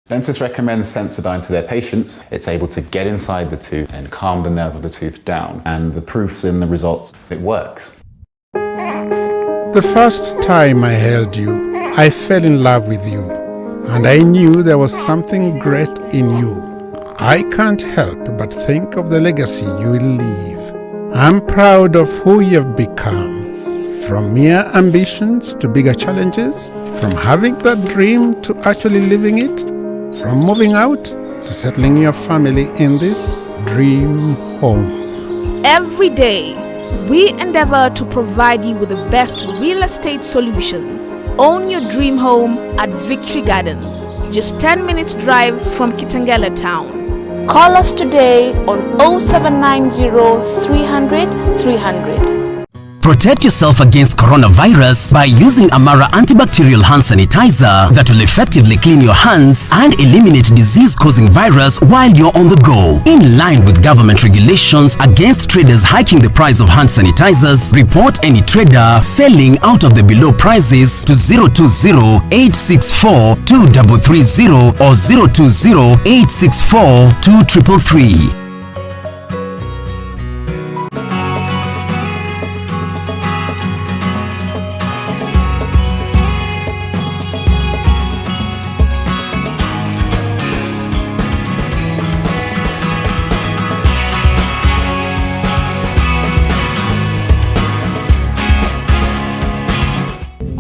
Dentists recommend Sensodyne to their patients. It's able to get inside the tooth and calm the nerve of the tooth down. And the proof's in the results. It works. The first time I held you, I fell in love with you. And I knew there was something great in you. I can't help but think of the legacy you will leave. I'm proud of who you've become. From mere ambitions to bigger challenges, from having that dream to actually living it, from moving out to settling your family in this dream home. Every day, we endeavor to provide you with the best real estate solutions. Own your dream home at Victory Gardens, just 10 minutes drive from Kitengela town. Call us today on 0790 300 300. Protect yourself against coronavirus by using Amara antibacterial hand sanitizer that will effectively clean your hands and eliminate disease-causing virus while you're on the go. In line with government regulations against traders hiking the price of hand sanitizers, report any trader selling out of the below prices to 020-864-2330 or 020-864-2333.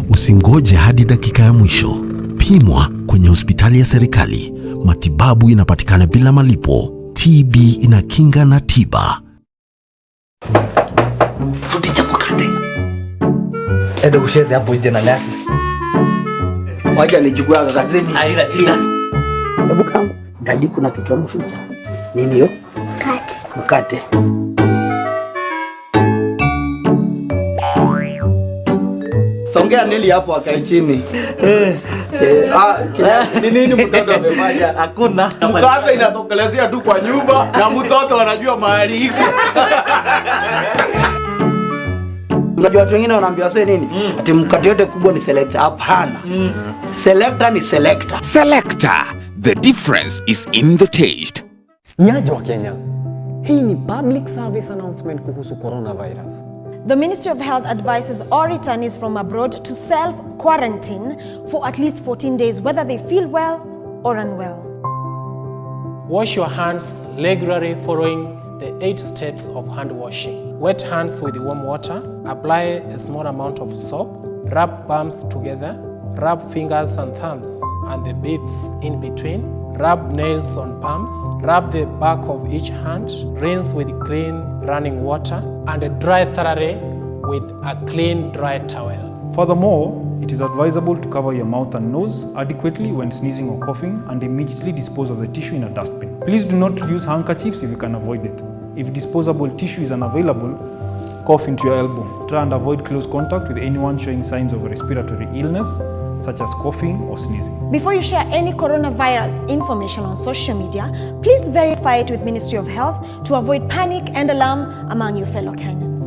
Usingoje hadi dakika ya mwisho. Pimwa kwenye hospitali ya serikali. Matibabu inapatikana bila malipo. TB inakinga na tiba. Rudisha mkate. Enda usheze hapo nje na nyasi. Waje nichukua kazini. Haina shida. Hebu kama ndani kuna kitu ameficha. Nini hiyo? Mkate. Songea Nili hapo akae chini. Ni nini mtoto amefanya? Hakuna. Mkate inatokelezea tu kwa nyumba na mtoto anajua mahali iko. Unajua watu wengine wanaambia sasa nini? Ati mkate yote kubwa ni selector. Hapana. Selector ni selector. Selector. The difference is in the taste. Nyaje wa Kenya. Hii ni public service announcement kuhusu coronavirus. The Ministry of Health advises all returnees from abroad to self-quarantine for at least 14 days, whether they feel well or unwell. Wash your hands regularly following the 8 steps of hand washing. Wet hands with warm water. Apply a small amount of soap. Rub palms together. Rub fingers and thumbs and the bits in between. Rub nails on palms. Rub the back of each hand. Rinse with clean running water and dry thoroughly with a clean dry towel. Furthermore, it is advisable to cover your mouth and nose adequately when sneezing or coughing and immediately dispose of the tissue in a dustbin. Please do not use handkerchiefs if you can avoid it. If disposable tissue is unavailable, cough into your elbow. Try and avoid close contact with anyone showing signs of a respiratory illness, such as coughing or sneezing. Before you share any coronavirus information on social media, please verify it with Ministry of Health to avoid panic and alarm among your fellow Kenyans.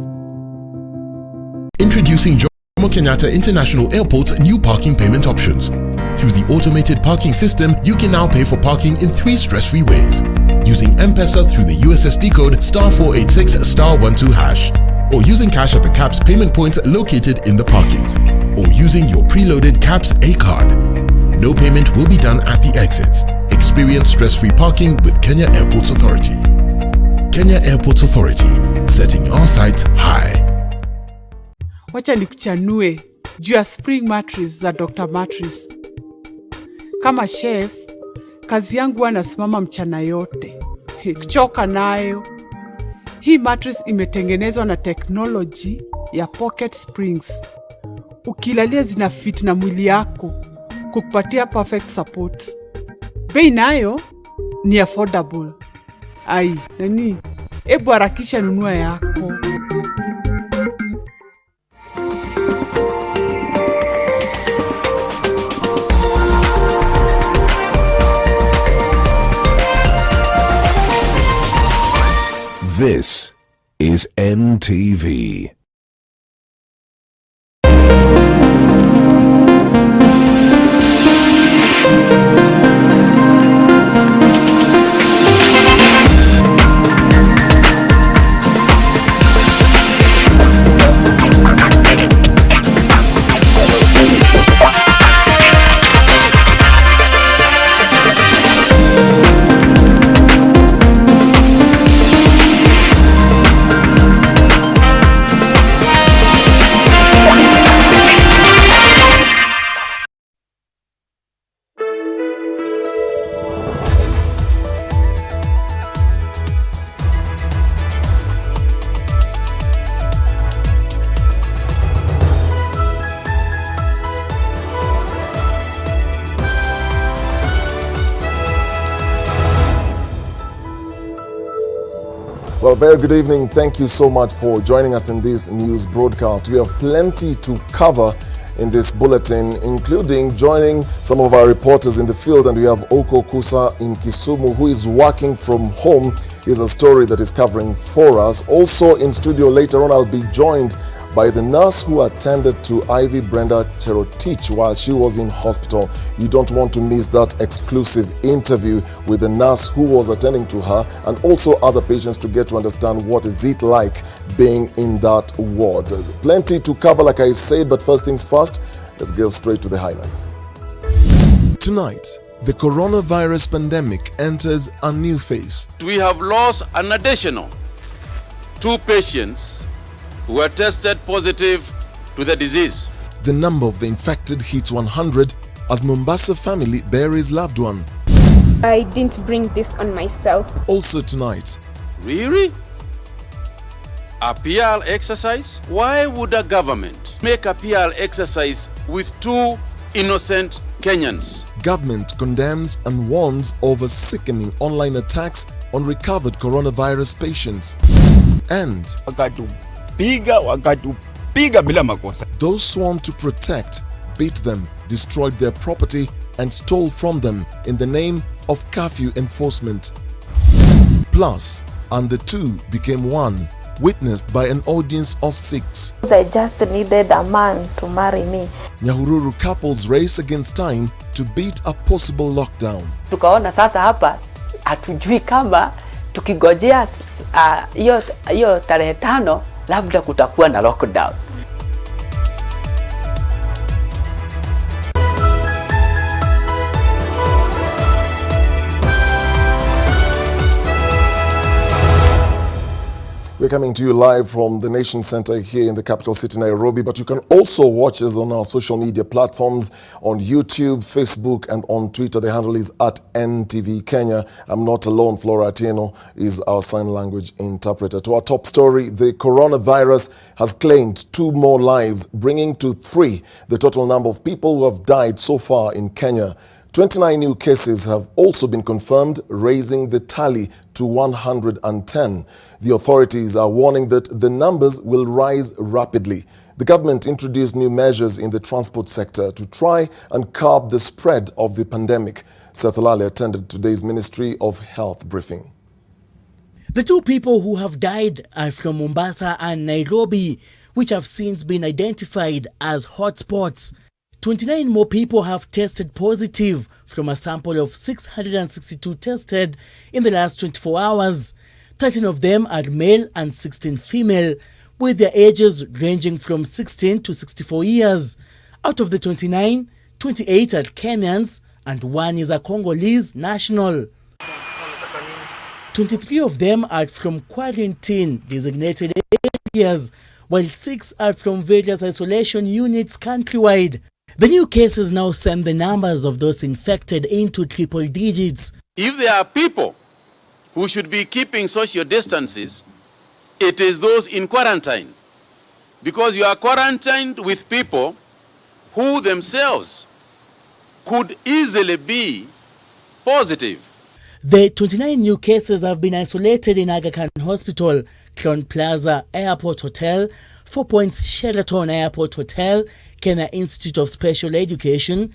Introducing Jomo Kenyatta International Airport's new parking payment options. Through the automated parking system, you can now pay for parking in 3 stress-free ways. Using M-Pesa through the USSD code *486*12#, or using cash at the CAPS payment points located in the parkings, or using your preloaded CAPS A card. No payment will be done at the exits. Experience stress-free parking with Kenya Airports Authority. Kenya Airports Authority, setting our sights high. Wacha nikuchanue juu ya spring mattress za Dr. Mattress. Kama chef, kazi yangu anasimama mchana yote. Kuchoka nayo. Hii mattress imetengenezwa na technology ya pocket springs. Ukilalia zina fit na mwili yako, kukupatia perfect support. Bei nayo ni affordable. Nani? Ebu harakisha nunua yako. This is NTV. Well, very good evening. Thank you so much for joining us in this news broadcast. We have plenty to cover in this bulletin, including joining some of our reporters in the field, and we have Oko Kusa in Kisumu, who is working from home. Here's a story that is covering for us. Also in studio later on, I'll be joined by the nurse who attended to Ivy Brenda Cherotich while she was in hospital. You don't want to miss that exclusive interview with the nurse who was attending to her and also other patients to get to understand what is it like being in that ward. Plenty to cover, like I said, but first things first, let's go straight to the highlights. Tonight, the coronavirus pandemic enters a new phase. We have lost an additional 2 patients who were tested positive to the disease. The number of the infected hits 100 as Mombasa family buries loved one. I didn't bring this on myself. Also tonight. Really? A PR exercise? Why would a government make a PR exercise with 2 innocent Kenyans? Government condemns and warns over sickening online attacks on recovered coronavirus patients. And those sworn to protect beat them, destroyed their property and stole from them in the name of curfew enforcement. Plus, and the 2 became one, witnessed by an audience of 6. I just needed a man to marry me. Nyahururu couples race against time to beat a possible lockdown. Tukaona sasa hapa hatujui kama tukigojea hiyo tarehe 5 labda kutakuwa na lockdown. We're coming to you live from the Nation Center here in the capital city, Nairobi, but you can also watch us on our social media platforms on YouTube, Facebook, and on Twitter. The handle is at NTV Kenya. I'm not alone. Flora Atieno is our sign language interpreter. To our top story, the coronavirus has claimed 2 more lives, bringing to 3 the total number of people who have died so far in Kenya. 29 new cases have also been confirmed, raising the tally to 110. The authorities are warning that the numbers will rise rapidly. The government introduced new measures in the transport sector to try and curb the spread of the pandemic. Seth Olale attended today's Ministry of Health briefing. The 2 people who have died are from Mombasa and Nairobi, which have since been identified as hotspots. 29 more people have tested positive from a sample of 662 tested in the last 24 hours. 13 of them are male and 16 female, with their ages ranging from 16 to 64 years. Out of the 29, 28 are Kenyans and 1 is a Congolese national. 23 of them are from quarantine designated areas, while 6 are from various isolation units countrywide. The new cases now send the numbers of those infected into triple digits. If there are people who should be keeping social distances, it is those in quarantine. Because you are quarantined with people who themselves could easily be positive. The 29 new cases have been isolated in Aga Khan Hospital, Crown Plaza Airport Hotel, 4 Points Sheraton Airport Hotel, Kenya Institute of Special Education,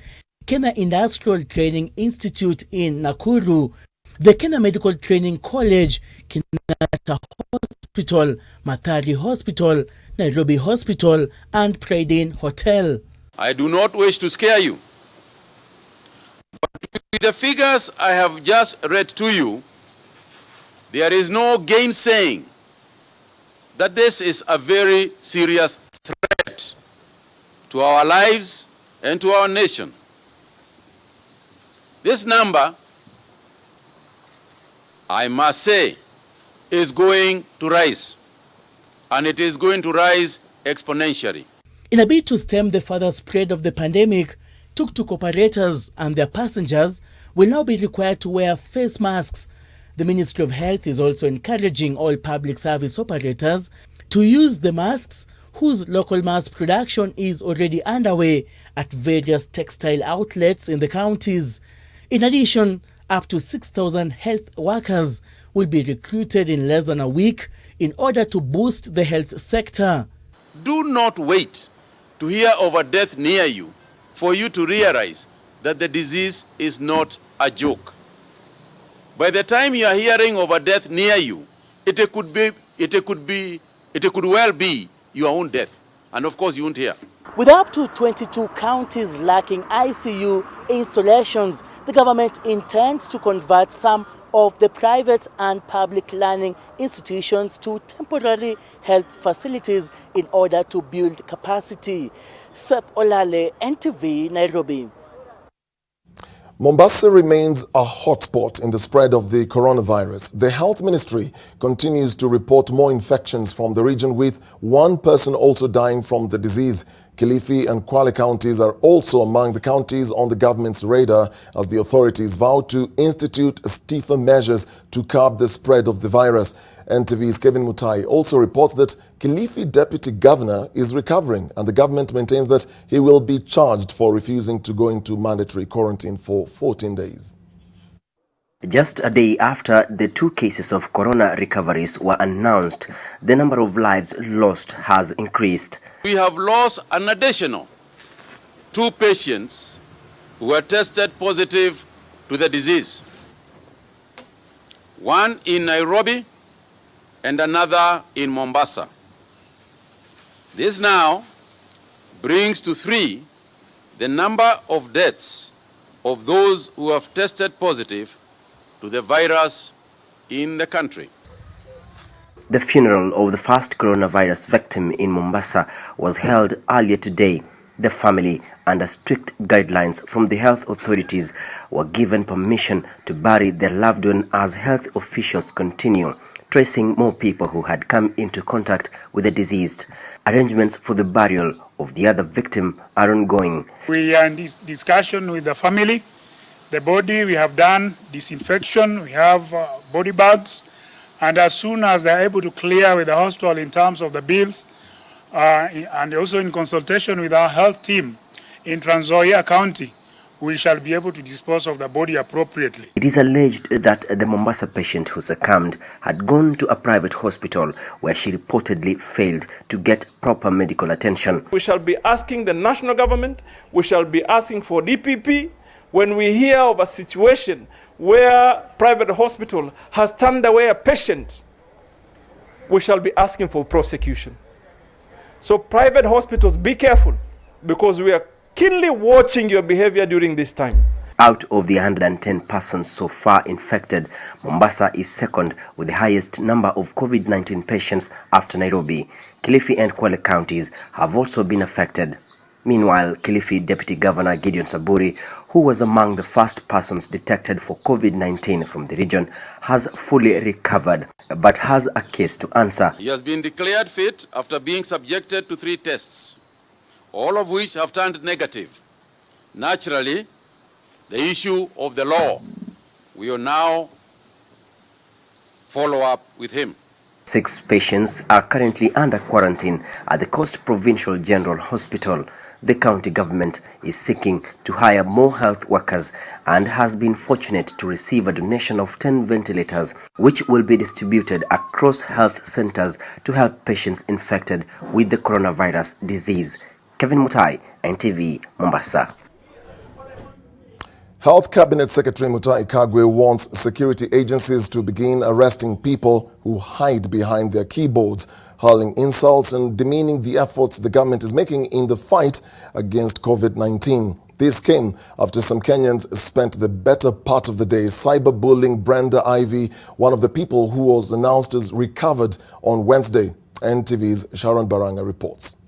Kenya Industrial Training Institute in Nakuru, the Kenya Medical Training College, Kenyatta Hospital, Mathari Hospital, Nairobi Hospital, and Pride Inn Hotel. I do not wish to scare you, but with the figures I have just read to you, there is no gainsaying that this is a very serious threat to our lives and to our nation. This number, I must say, is going to rise, and it is going to rise exponentially. In a bid to stem the further spread of the pandemic, tuk-tuk operators and their passengers will now be required to wear face masks. The Ministry of Health is also encouraging all public service operators to use the masks, whose local mass production is already underway at various textile outlets in the counties. In addition, Up to 6,000 health workers will be recruited in less than a week in order to boost the health sector. Do not wait to hear of a death near you for you to realize that the disease is not a joke. By the time you are hearing of a death near you, it could well be your own death. And of course you won't hear. With up to 22 counties lacking ICU installations, the government intends to convert some of the private and public learning institutions to temporary health facilities in order to build capacity. Seth Olale, NTV, Nairobi. Mombasa remains a hotspot in the spread of the coronavirus. The health ministry continues to report more infections from the region, with one person also dying from the disease. Kilifi and Kwale counties are also among the counties on the government's radar as the authorities vow to institute stiffer measures to curb the spread of the virus. NTV's Kevin Mutai also reports that Kilifi Deputy Governor is recovering, and the government maintains that he will be charged for refusing to go into mandatory quarantine for 14 days. Just a day after the 2 cases of corona recoveries were announced, the number of lives lost has increased. We have lost an additional 2 patients who were tested positive to the disease. One in Nairobi and another in Mombasa. This now brings to 3 the number of deaths of those who have tested positive to the virus in the country. The funeral of the first coronavirus victim in Mombasa was held earlier today. The family, under strict guidelines from the health authorities, were given permission to bury their loved one as health officials continue tracing more people who had come into contact with the deceased. Arrangements for the burial of the other victim are ongoing. We are in discussion with the family. The body, we have done disinfection, we have body bags, and as soon as they're able to clear with the hospital in terms of the bills, and also in consultation with our health team in Trans Nzoia County, we shall be able to dispose of the body appropriately. It is alleged that the Mombasa patient who succumbed had gone to a private hospital where she reportedly failed to get proper medical attention. We shall be asking the national government, we shall be asking for DPP. When we hear of a situation where private hospital has turned away a patient, we shall be asking for prosecution. So private hospitals, be careful, because we are keenly watching your behavior during this time. Out of the 110 persons so far infected, Mombasa is second with the highest number of COVID-19 patients after Nairobi. Kilifi and Kwale counties have also been affected. Meanwhile, Kilifi Deputy Governor Gideon Saburi, who was among the first persons detected for COVID-19 from the region, has fully recovered but has a case to answer. He has been declared fit after being subjected to 3 tests, all of which have turned negative. Naturally, the issue of the law will now follow up with him. 6 patients are currently under quarantine at the Coast Provincial General Hospital. The county government is seeking to hire more health workers and has been fortunate to receive a donation of 10 ventilators, which will be distributed across health centers to help patients infected with the coronavirus disease. Kevin Mutai, NTV, Mombasa. Health Cabinet Secretary Mutai Kagwe wants security agencies to begin arresting people who hide behind their keyboards, hurling insults and demeaning the efforts the government is making in the fight against COVID-19. This came after some Kenyans spent the better part of the day cyberbullying Brenda Ivy, one of the people who was announced as recovered on Wednesday. NTV's Sharon Baranga reports.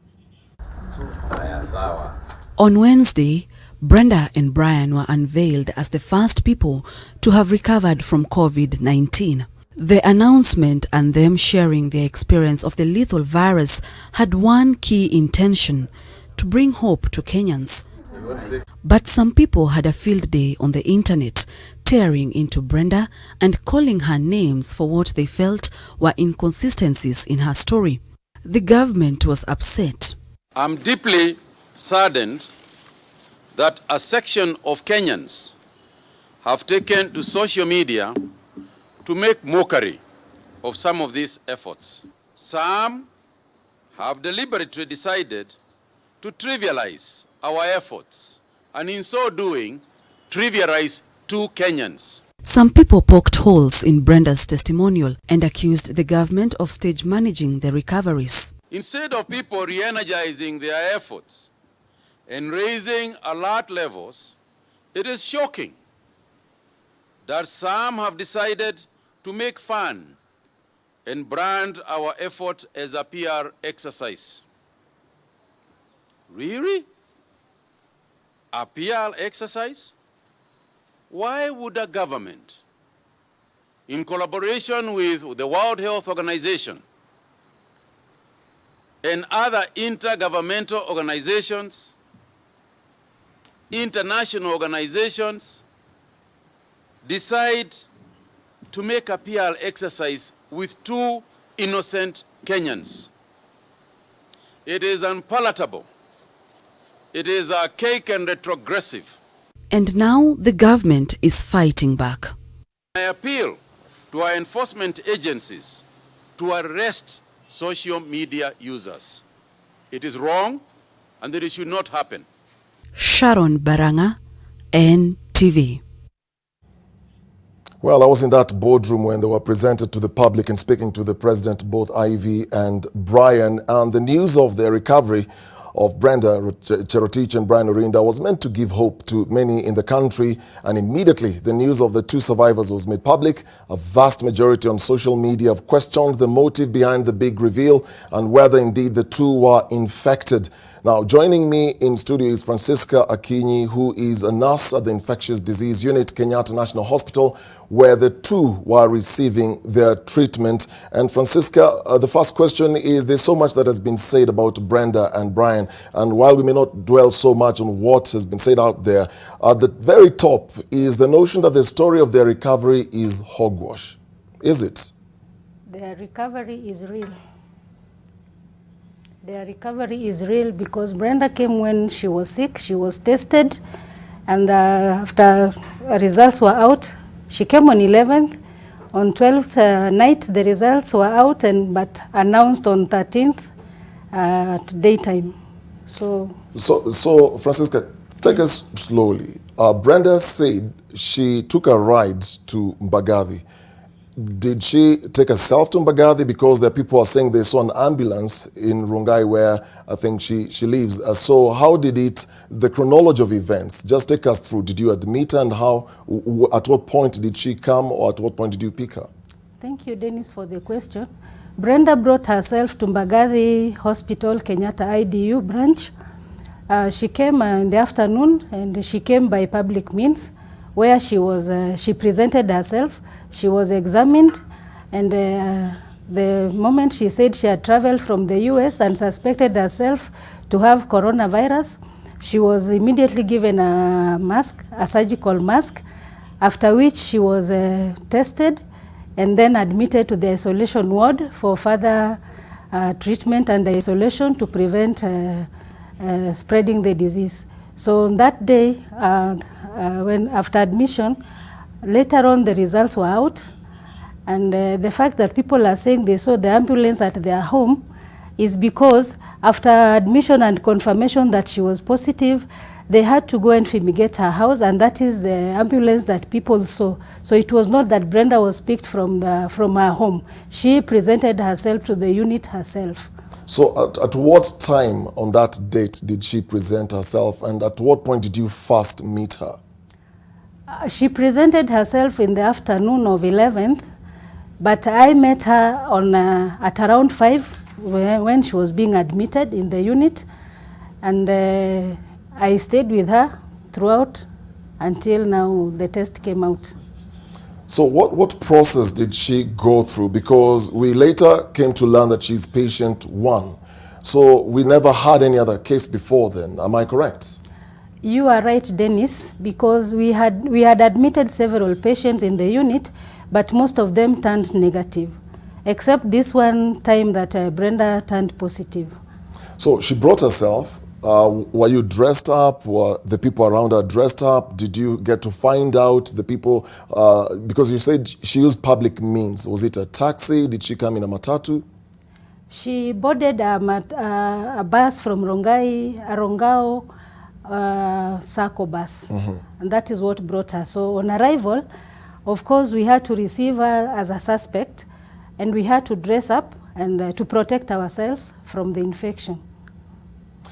On Wednesday, Brenda and Brian were unveiled as the first people to have recovered from COVID-19. The announcement and them sharing their experience of the lethal virus had one key intention: to bring hope to Kenyans. But some people had a field day on the internet, tearing into Brenda and calling her names for what they felt were inconsistencies in her story. The government was upset. I'm deeply saddened that a section of Kenyans have taken to social media to make mockery of some of these efforts. Some have deliberately decided to trivialize our efforts, and in so doing, trivialize two Kenyans. Some people poked holes in Brenda's testimonial and accused the government of stage managing the recoveries. Instead of people re-energizing their efforts and raising alert levels, it is shocking that some have decided to make fun and brand our effort as a PR exercise. Really? A PR exercise? Why would a government, in collaboration with the World Health Organization and other intergovernmental organizations, international organizations, decide to make a PR exercise with two innocent Kenyans? It is unpalatable. It is archaic and retrogressive. And now the government is fighting back. I appeal to our enforcement agencies to arrest social media users. It is wrong and that it should not happen. Sharon Baranga, NTV. Well, I was in that boardroom when they were presented to the public and speaking to the president, both Ivy and Brian, and the news of their recovery of Brenda Cherotich and Brian Orinda was meant to give hope to many in the country, and immediately the news of the two survivors was made public. A vast majority on social media have questioned the motive behind the big reveal and whether indeed the two were infected. Now, joining me in studio is Francisca Akinyi, who is a nurse at the Infectious Disease Unit, Kenyatta National Hospital, where the two were receiving their treatment. And Francisca, the first question is, there's so much that has been said about Brenda and Brian, and while we may not dwell so much on what has been said out there, at the very top is the notion that the story of their recovery is hogwash. Is it? Their recovery is real. Their recovery is real because Brenda came when she was sick. She was tested, and after results were out, she came on 11th. On 12th night, the results were out, but announced on 13th at daytime. So Francisca, take us slowly. Brenda said she took a ride to Mbagathi. Did she take herself to Mbagathi? Because there are people are saying they saw an ambulance in Rongai where I think she lives. So how did the chronology of events, just take us through. Did you admit her, and at what point did she come, or at what point did you pick her? Thank you, Dennis, for the question. Brenda brought herself to Mbagathi Hospital, Kenyatta IDU branch. She came in the afternoon, and she came by public means, where she presented herself. She was examined, and the moment she said she had traveled from the US and suspected herself to have coronavirus, she was immediately given a mask, a surgical mask, after which she was tested and then admitted to the isolation ward for further treatment and isolation to prevent spreading the disease. So on that day, when after admission, later on the results were out, and the fact that people are saying they saw the ambulance at their home is because after admission and confirmation that she was positive, they had to go and fumigate her house, and that is the ambulance that people saw. So it was not that Brenda was picked from her home. She presented herself to the unit herself. So at what time on that date did she present herself, and at what point did you first meet her? She presented herself in the afternoon of 11th, but I met her at around 5 when she was being admitted in the unit, and I stayed with her throughout until now the test came out. So what process did she go through? Because we later came to learn that she's patient 1. So we never had any other case before then. Am I correct? You are right, Dennis, because we had admitted several patients in the unit, but most of them turned negative, except this one time that Brenda turned positive. So she brought herself. Were you dressed up? Were the people around her dressed up? Did you get to find out the people? Because you said she used public means. Was it a taxi? Did she come in a matatu? She boarded a bus from Rongao Sacco bus. And that is what brought her. So on arrival, of course, we had to receive her as a suspect, and we had to dress up and to protect ourselves from the infection.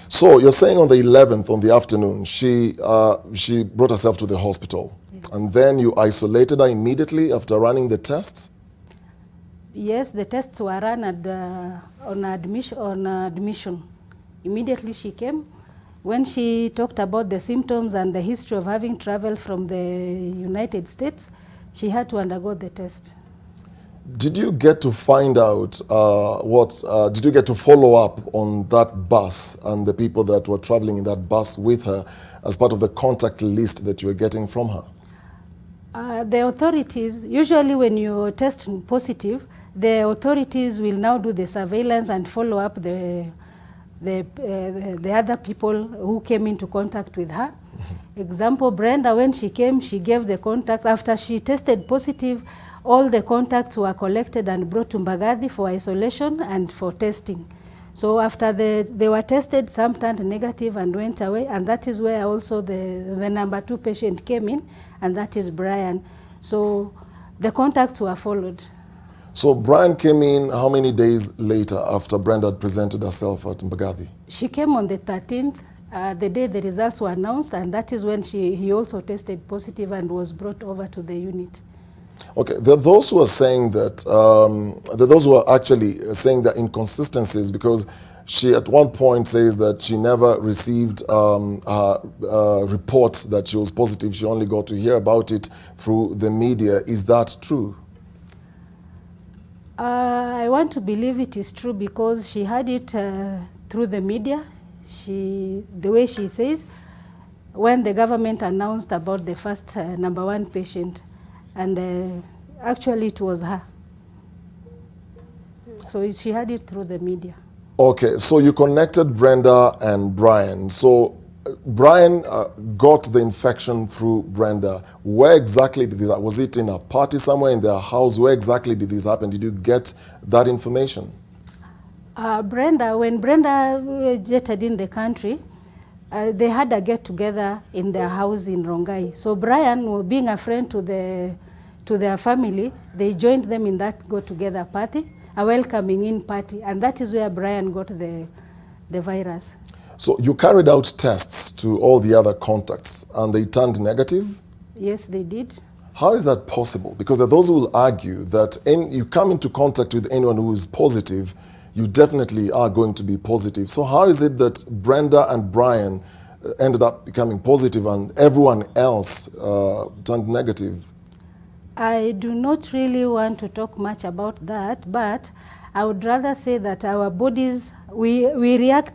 So you're saying on the 11th, on the afternoon, she brought herself to the hospital. Yes. And then you isolated her immediately after running the tests? Yes, the tests were run at on admission. Immediately she came. When she talked about the symptoms and the history of having traveled from the United States, she had to undergo the test. Did you get to find out did you get to follow up on that bus and the people that were traveling in that bus with her as part of the contact list that you were getting from her? The authorities, usually when you test positive, the authorities will now do the surveillance and follow up the other people who came into contact with her. Example, Brenda, when she came, she gave the contacts. After she tested positive, all the contacts were collected and brought to Mbagathi for isolation and for testing. So after they were tested, some turned negative and went away, and that is where also the number 2 patient came in, and that is Brian. So the contacts were followed. So Brian came in how many days later after Brenda had presented herself at Mbagathi? She came on the 13th, the day the results were announced, and that is when he also tested positive and was brought over to the unit. Okay, there are those who are saying that, there are those who are actually saying that inconsistencies, because she at one point says that she never received reports that she was positive. She only got to hear about it through the media. Is that true? I want to believe it is true because she had it through the media. The way she says, when the government announced about the first number 1 patient, and actually it was her. So she had it through the media. Okay, so you connected Brenda and Brian. So Brian got the infection through Brenda. Where exactly did this happen? Was it in a party somewhere in their house? Where exactly did this happen? Did you get that information? When Brenda jetted in the country, they had a get-together in their house in Rongai. So Brian, being a friend to their family, they joined them in that go-together party, a welcoming in party, and that is where Brian got the virus. So you carried out tests to all the other contacts and they turned negative? Yes, they did. How is that possible? Because there are those who will argue that you come into contact with anyone who is positive, you definitely are going to be positive. So how is it that Brenda and Brian ended up becoming positive and everyone else turned negative? I do not really want to talk much about that, but I would rather say that our bodies, we react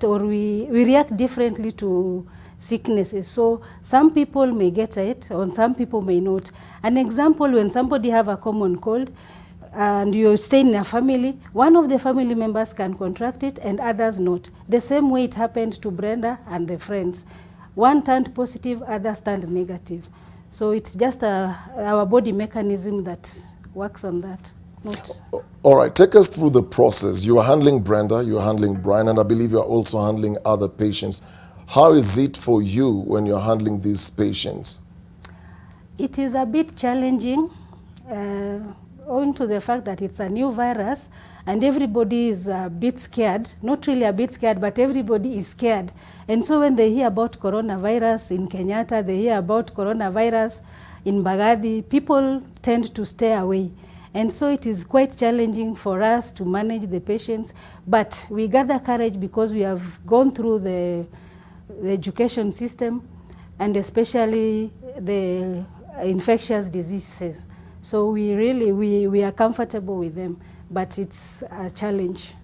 differently to sicknesses. So some people may get it, or some people may not. An example, when somebody have a common cold, and you stay in a family, one of the family members can contract it and others not. The same way it happened to Brenda and the friends. One turned positive, others turned negative. So it's just our body mechanism that works on that. All right, take us through the process. You are handling Brenda, you are handling Brian, and I believe you are also handling other patients. How is it for you when you're handling these patients? It is a bit challenging, owing to the fact that it's a new virus and everybody is a bit scared. Not really a bit scared, but everybody is scared. And so when they hear about coronavirus in Kenyatta, they hear about coronavirus in Mbagathi, people tend to stay away. And so it is quite challenging for us to manage the patients, but we gather courage because we have gone through the education system and especially the infectious diseases. So we are comfortable with them, but it's a challenge.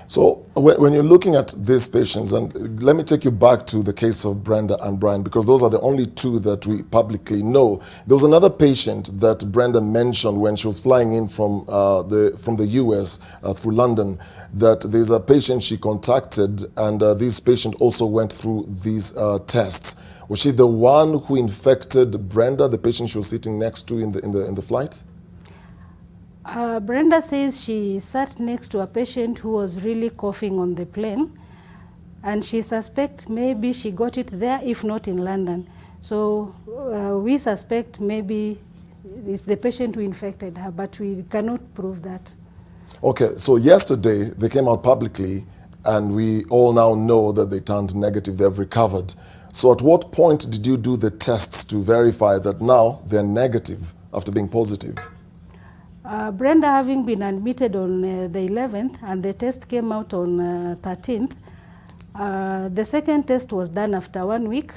So when you're looking at these patients, and let me take you back to the case of Brenda and Brian, because those are the only two that we publicly know. There was another patient that Brenda mentioned when she was flying in from the US through London, that there's a patient she contacted, and this patient also went through these tests. Was she the one who infected Brenda, the patient she was sitting next to in the flight? Brenda says she sat next to a patient who was really coughing on the plane, and she suspects maybe she got it there, if not in London. So we suspect maybe it's the patient who infected her, but we cannot prove that. Okay, so yesterday they came out publicly, and we all now know that they turned negative, they've recovered. So at what point did you do the tests to verify that now they're negative after being positive? Brenda having been admitted on the 11th, and the test came out on 13th. The second test was done after 1 week,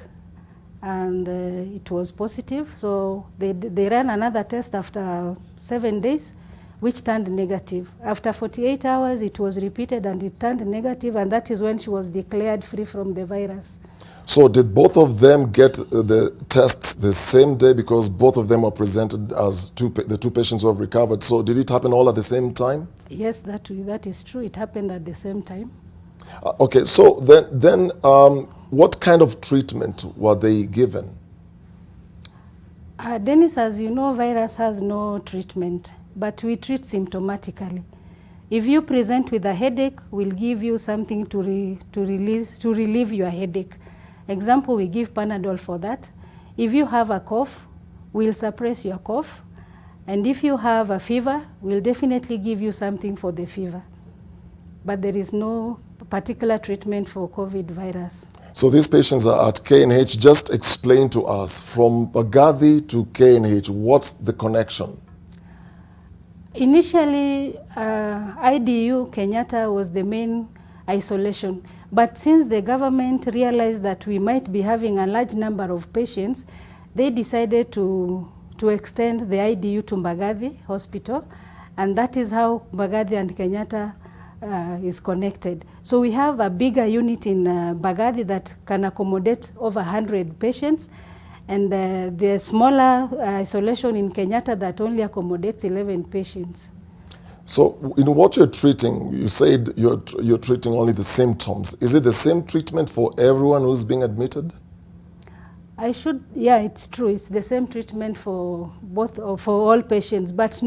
and it was positive. So they ran another test after 7 days, which turned negative. After 48 hours, it was repeated, and it turned negative, and that is when she was declared free from the virus. So did both of them get the tests the same day, because both of them were presented as the two patients who have recovered? So did it happen all at the same time? Yes, that is true. It happened at the same time. Okay, so then what kind of treatment were they given? Dennis, as you know, virus has no treatment, but we treat symptomatically. If you present with a headache, we'll give you something to relieve your headache. Example, we give Panadol for that. If you have a cough, we'll suppress your cough. And if you have a fever, we'll definitely give you something for the fever. But there is no particular treatment for COVID virus. So these patients are at KNH. Just explain to us, from Bagathi to KNH, what's the connection? Initially, IDU Kenyatta was the main isolation. But since the government realized that we might be having a large number of patients, they decided to extend the IDU to Mbagathi Hospital, and that is how Mbagathi and Kenyatta is connected. So we have a bigger unit in Mbagathi that can accommodate over 100 patients, and the smaller isolation in Kenyatta that only accommodates 11 patients. So in what you're treating, you said you're treating only the symptoms. Is it the same treatment for everyone who's being admitted? Yeah, it's true. It's the same treatment for all patients, but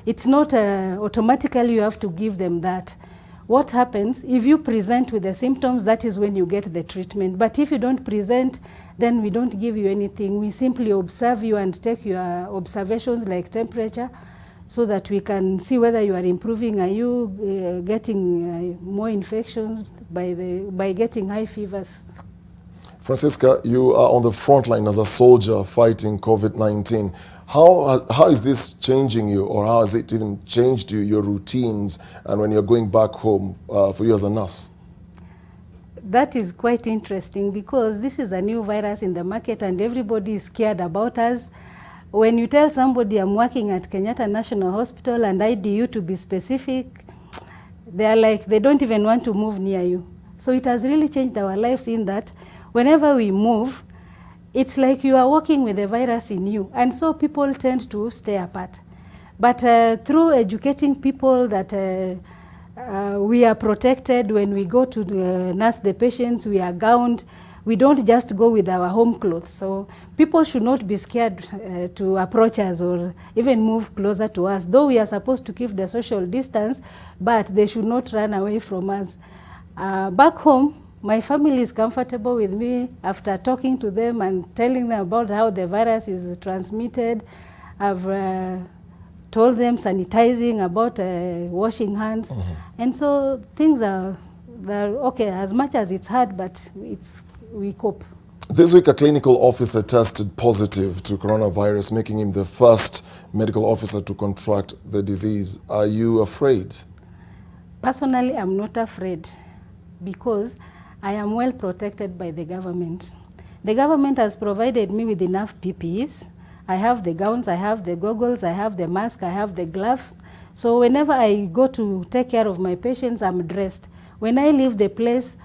it's not automatically you have to give them that. What happens, if you present with the symptoms, that is when you get the treatment. But if you don't present, then we don't give you anything. We simply observe you and take your observations like temperature, so that we can see whether you are improving. Are you getting more infections by getting high fevers? Francisca, you are on the front line as a soldier fighting COVID-19. How is this changing you, or how has it even changed your routines, and when you're going back home for you as a nurse? That is quite interesting, because this is a new virus in the market and everybody is scared about us. When you tell somebody I'm working at Kenyatta National Hospital and IDU to be specific, they are like, they don't even want to move near you. So it has really changed our lives in that whenever we move, it's like you are walking with the virus in you. And so people tend to stay apart. But through educating people that we are protected when we go to nurse the patients, we are gowned. We don't just go with our home clothes. So people should not be scared to approach us or even move closer to us. Though we are supposed to keep the social distance, but they should not run away from us. Back home, my family is comfortable with me after talking to them and telling them about how the virus is transmitted. I've told them sanitizing, about washing hands. And so things are okay, as much as it's hard, but we cope. This week, a clinical officer tested positive to coronavirus, making him the first medical officer to contract the disease. Are you afraid? Personally, I'm not afraid, because I am well protected by the government. The government has provided me with enough PPEs. I have the gowns, I have the goggles, I have the mask, I have the gloves. So whenever I go to take care of my patients, I'm dressed. When I leave the place,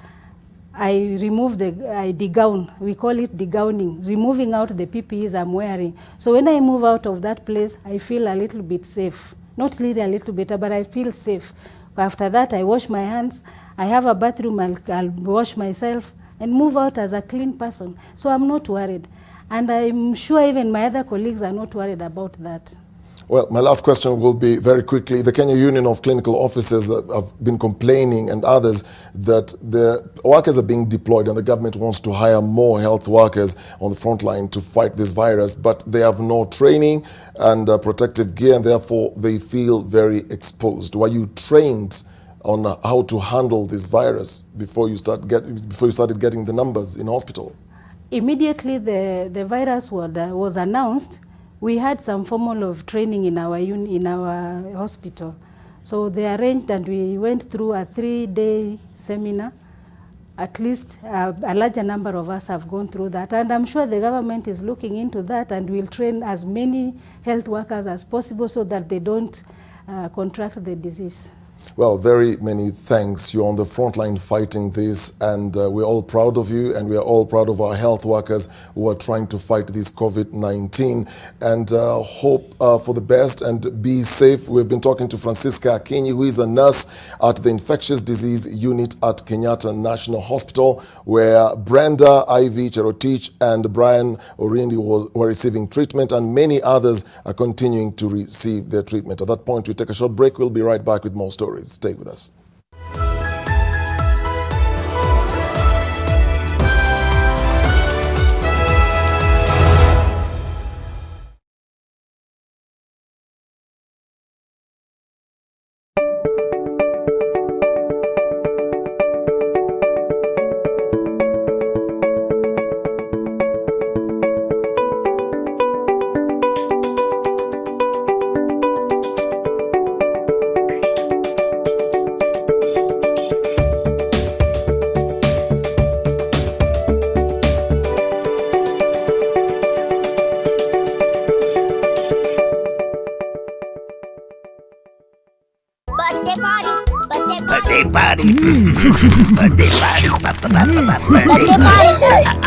I remove I degown. We call it degowning, removing out the PPEs I'm wearing. So when I move out of that place, I feel a little bit safe. Not really a little bit, but I feel safe. After that, I wash my hands. I have a bathroom, I'll wash myself and move out as a clean person. So I'm not worried. And I'm sure even my other colleagues are not worried about that. Well, my last question will be very quickly. The Kenya Union of Clinical Officers have been complaining, and others, that the workers are being deployed and the government wants to hire more health workers on the front line to fight this virus, but they have no training and protective gear, and therefore they feel very exposed. Were you trained on how to handle this virus before you started getting the numbers in hospital? Immediately the virus was announced, we had some formal of training in our hospital. So they arranged and we went through a 3-day seminar. At least a larger number of us have gone through that. And I'm sure the government is looking into that and will train as many health workers as possible so that they don't contract the disease. Well, very many thanks. You're on the front line fighting this, and we're all proud of you, and we are all proud of our health workers who are trying to fight this COVID-19, and hope for the best and be safe. We've been talking to Francisca Akinyi, who is a nurse at the Infectious Disease Unit at Kenyatta National Hospital, where Brenda Ivy Cherotich and Brian Orindi were receiving treatment, and many others are continuing to receive their treatment. At that point, we take a short break. We'll be right back with more stories. Stay with us.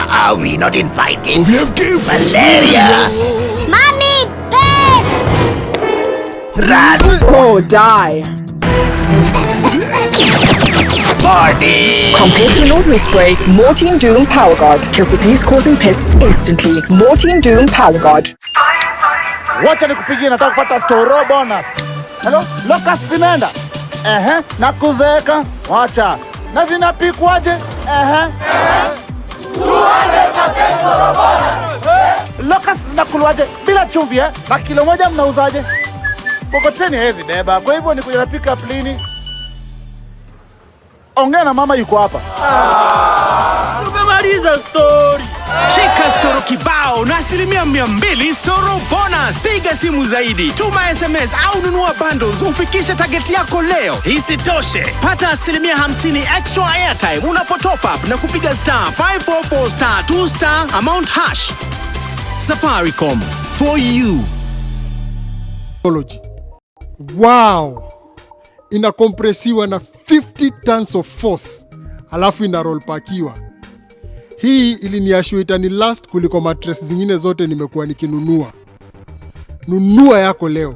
Are we not invited? We have gifts. Malaria. Mommy, best. Run. Or die. Party. Compared to an ordinary spray, Mortein Doom Power Guard kills disease-causing pests instantly. Mortein Doom Power Guard. Wacha nikupigie, nataka kupata store bonus. Hello? Locust zimeenda? Na kuzeeka? Wacha. Na zinapikwaje? 200% store bonus. Locust zinakulwaje? Bila chumvi na kilo moja mnauzaje? Kokoteni hezi beba. Kwa hivyo nikuja na pick up lini? Ongea na mama yuko hapa. Tumemaliza story. Chika storo kibao na 200% storo bonus. Piga simu zaidi, tuma SMS au nunua bundles ufikishe target yako leo. Isitoshe, pata 50% extra airtime unapo top up na kupiga *544*2* amount hash. Safaricom, for you. Wow! Inakompresiwa na 50 tons of force, alafu ina roll pakiwa. Hii iliniashua itani last kuliko mattress zingine zote nimekuwa nikinunua. Nunua yako leo.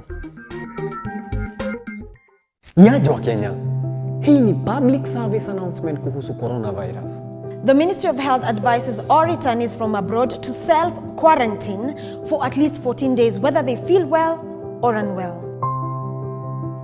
Nyaji wa Kenya, hii ni public service announcement kuhusu coronavirus. The Ministry of Health advises all returnees from abroad to self-quarantine for at least 14 days, whether they feel well or unwell.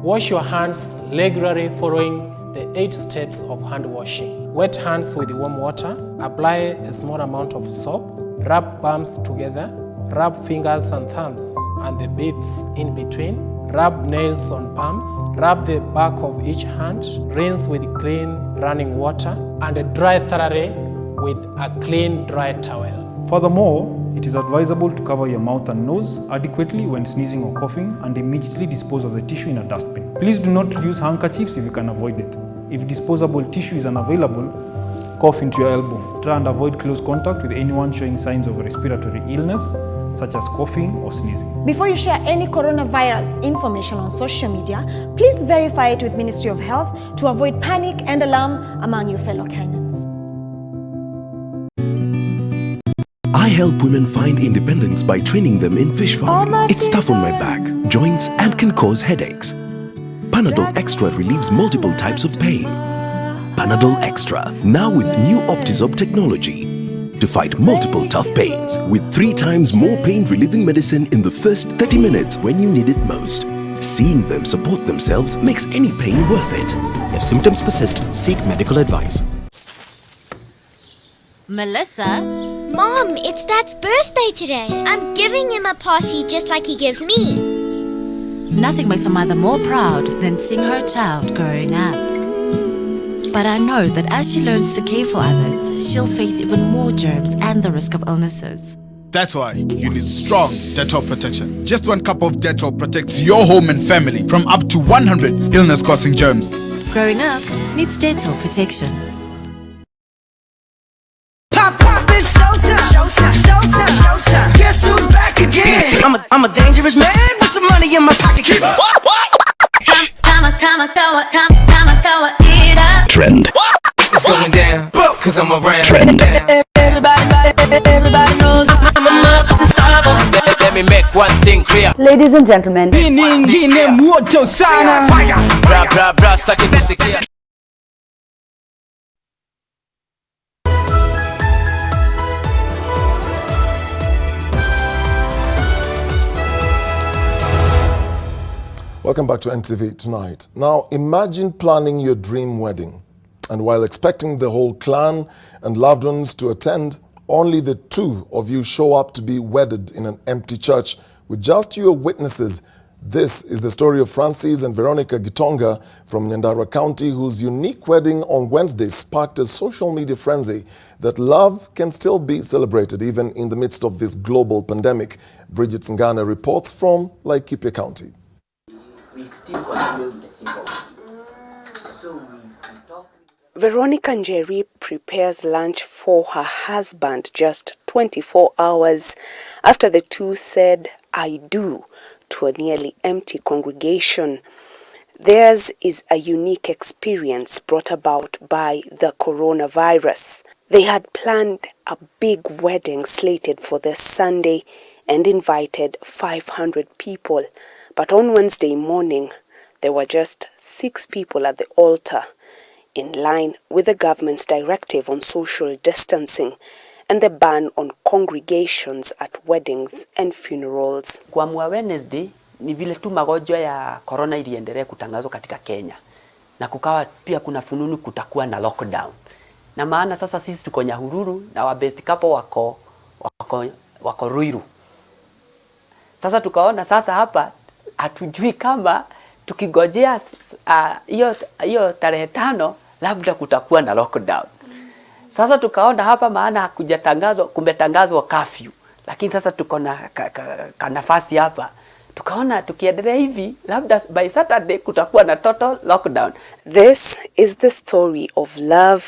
Wash your hands regularly following the 8 steps of hand washing. Wet hands with warm water. Apply a small amount of soap. Rub palms together. Rub fingers and thumbs and the beads in between. Rub nails on palms. Rub the back of each hand. Rinse with clean running water and dry thoroughly with a clean dry towel. Furthermore, it is advisable to cover your mouth and nose adequately when sneezing or coughing and immediately dispose of the tissue in a dustbin. Please do not use handkerchiefs if you can avoid it. If disposable tissue is unavailable, cough into your elbow. Try and avoid close contact with anyone showing signs of respiratory illness. such as coughing or sneezing. Before you share any coronavirus information on social media, please verify it with Ministry of Health to avoid panic and alarm among your fellow Kenyans. I help women find independence by training them in fish farming. It's tough on my back, joints, and can cause headaches. Panadol Extra relieves multiple types of pain. Panadol Extra, now with new Optizorb technology to fight multiple tough pains with 3 times more pain-relieving medicine in the first 30 minutes when you need it most. Seeing them support themselves makes any pain worth it. If symptoms persist, seek medical advice. Melissa? Mom, it's Dad's birthday today. I'm giving him a party just like he gives me. Nothing makes a mother more proud than seeing her child growing up. But I know that as she learns to care for others, she'll face even more germs and the risk of illnesses. That's why you need strong Dettol protection. Just 1 cup of Dettol protects your home and family from up to 100 illness-causing germs. Growing up needs Dettol protection. Pop, it's showtime. Showtime. Guess who's back again? I'm a dangerous man with some money in my pocket. Keep up. What? Trend. It's going down, cause I'm around. Trend. Everybody knows I'm a motherfucking star. Let me make one thing clear. Ladies and gentlemen, Bra, staki kusikia. Welcome back to NTV tonight. Now, imagine planning your dream wedding, and while expecting the whole clan and loved ones to attend, only the 2 of you show up to be wedded in an empty church with just your witnesses. This is the story of Francis and Veronica Gitonga from Nyandarua County, whose unique wedding on Wednesday sparked a social media frenzy that love can still be celebrated even in the midst of this global pandemic. Bridget Singana reports from Laikipia County. Veronica Njeri prepares lunch for her husband just 24 hours after the 2 said, "I do," to a nearly empty congregation. Theirs is a unique experience brought about by the coronavirus. They had planned a big wedding slated for this Sunday and invited 500 people. But on Wednesday morning, there were just 6 people at the altar, in line with the government's directive on social distancing and the ban on congregations at weddings and funerals. Kwa Wednesday ni vile tu magonjwa ya corona iliendelea kutangazwa katika Kenya. Na kukawa pia kuna fununu kutakuwa na lockdown. Na maana sasa sisi tuko Nyahururu na wa best couple wako Ruiru. Sasa tukaona sasa hapa hatujui kama tukigojea hiyo tarehe 5 labda kutakuwa na lockdown. Sasa tukaona hapa maana kumetangazwa curfew. Lakini sasa tuko na nafasi hapa. Tukaona tukiendelea hivi labda by Saturday kutakuwa na total lockdown. This is the story of love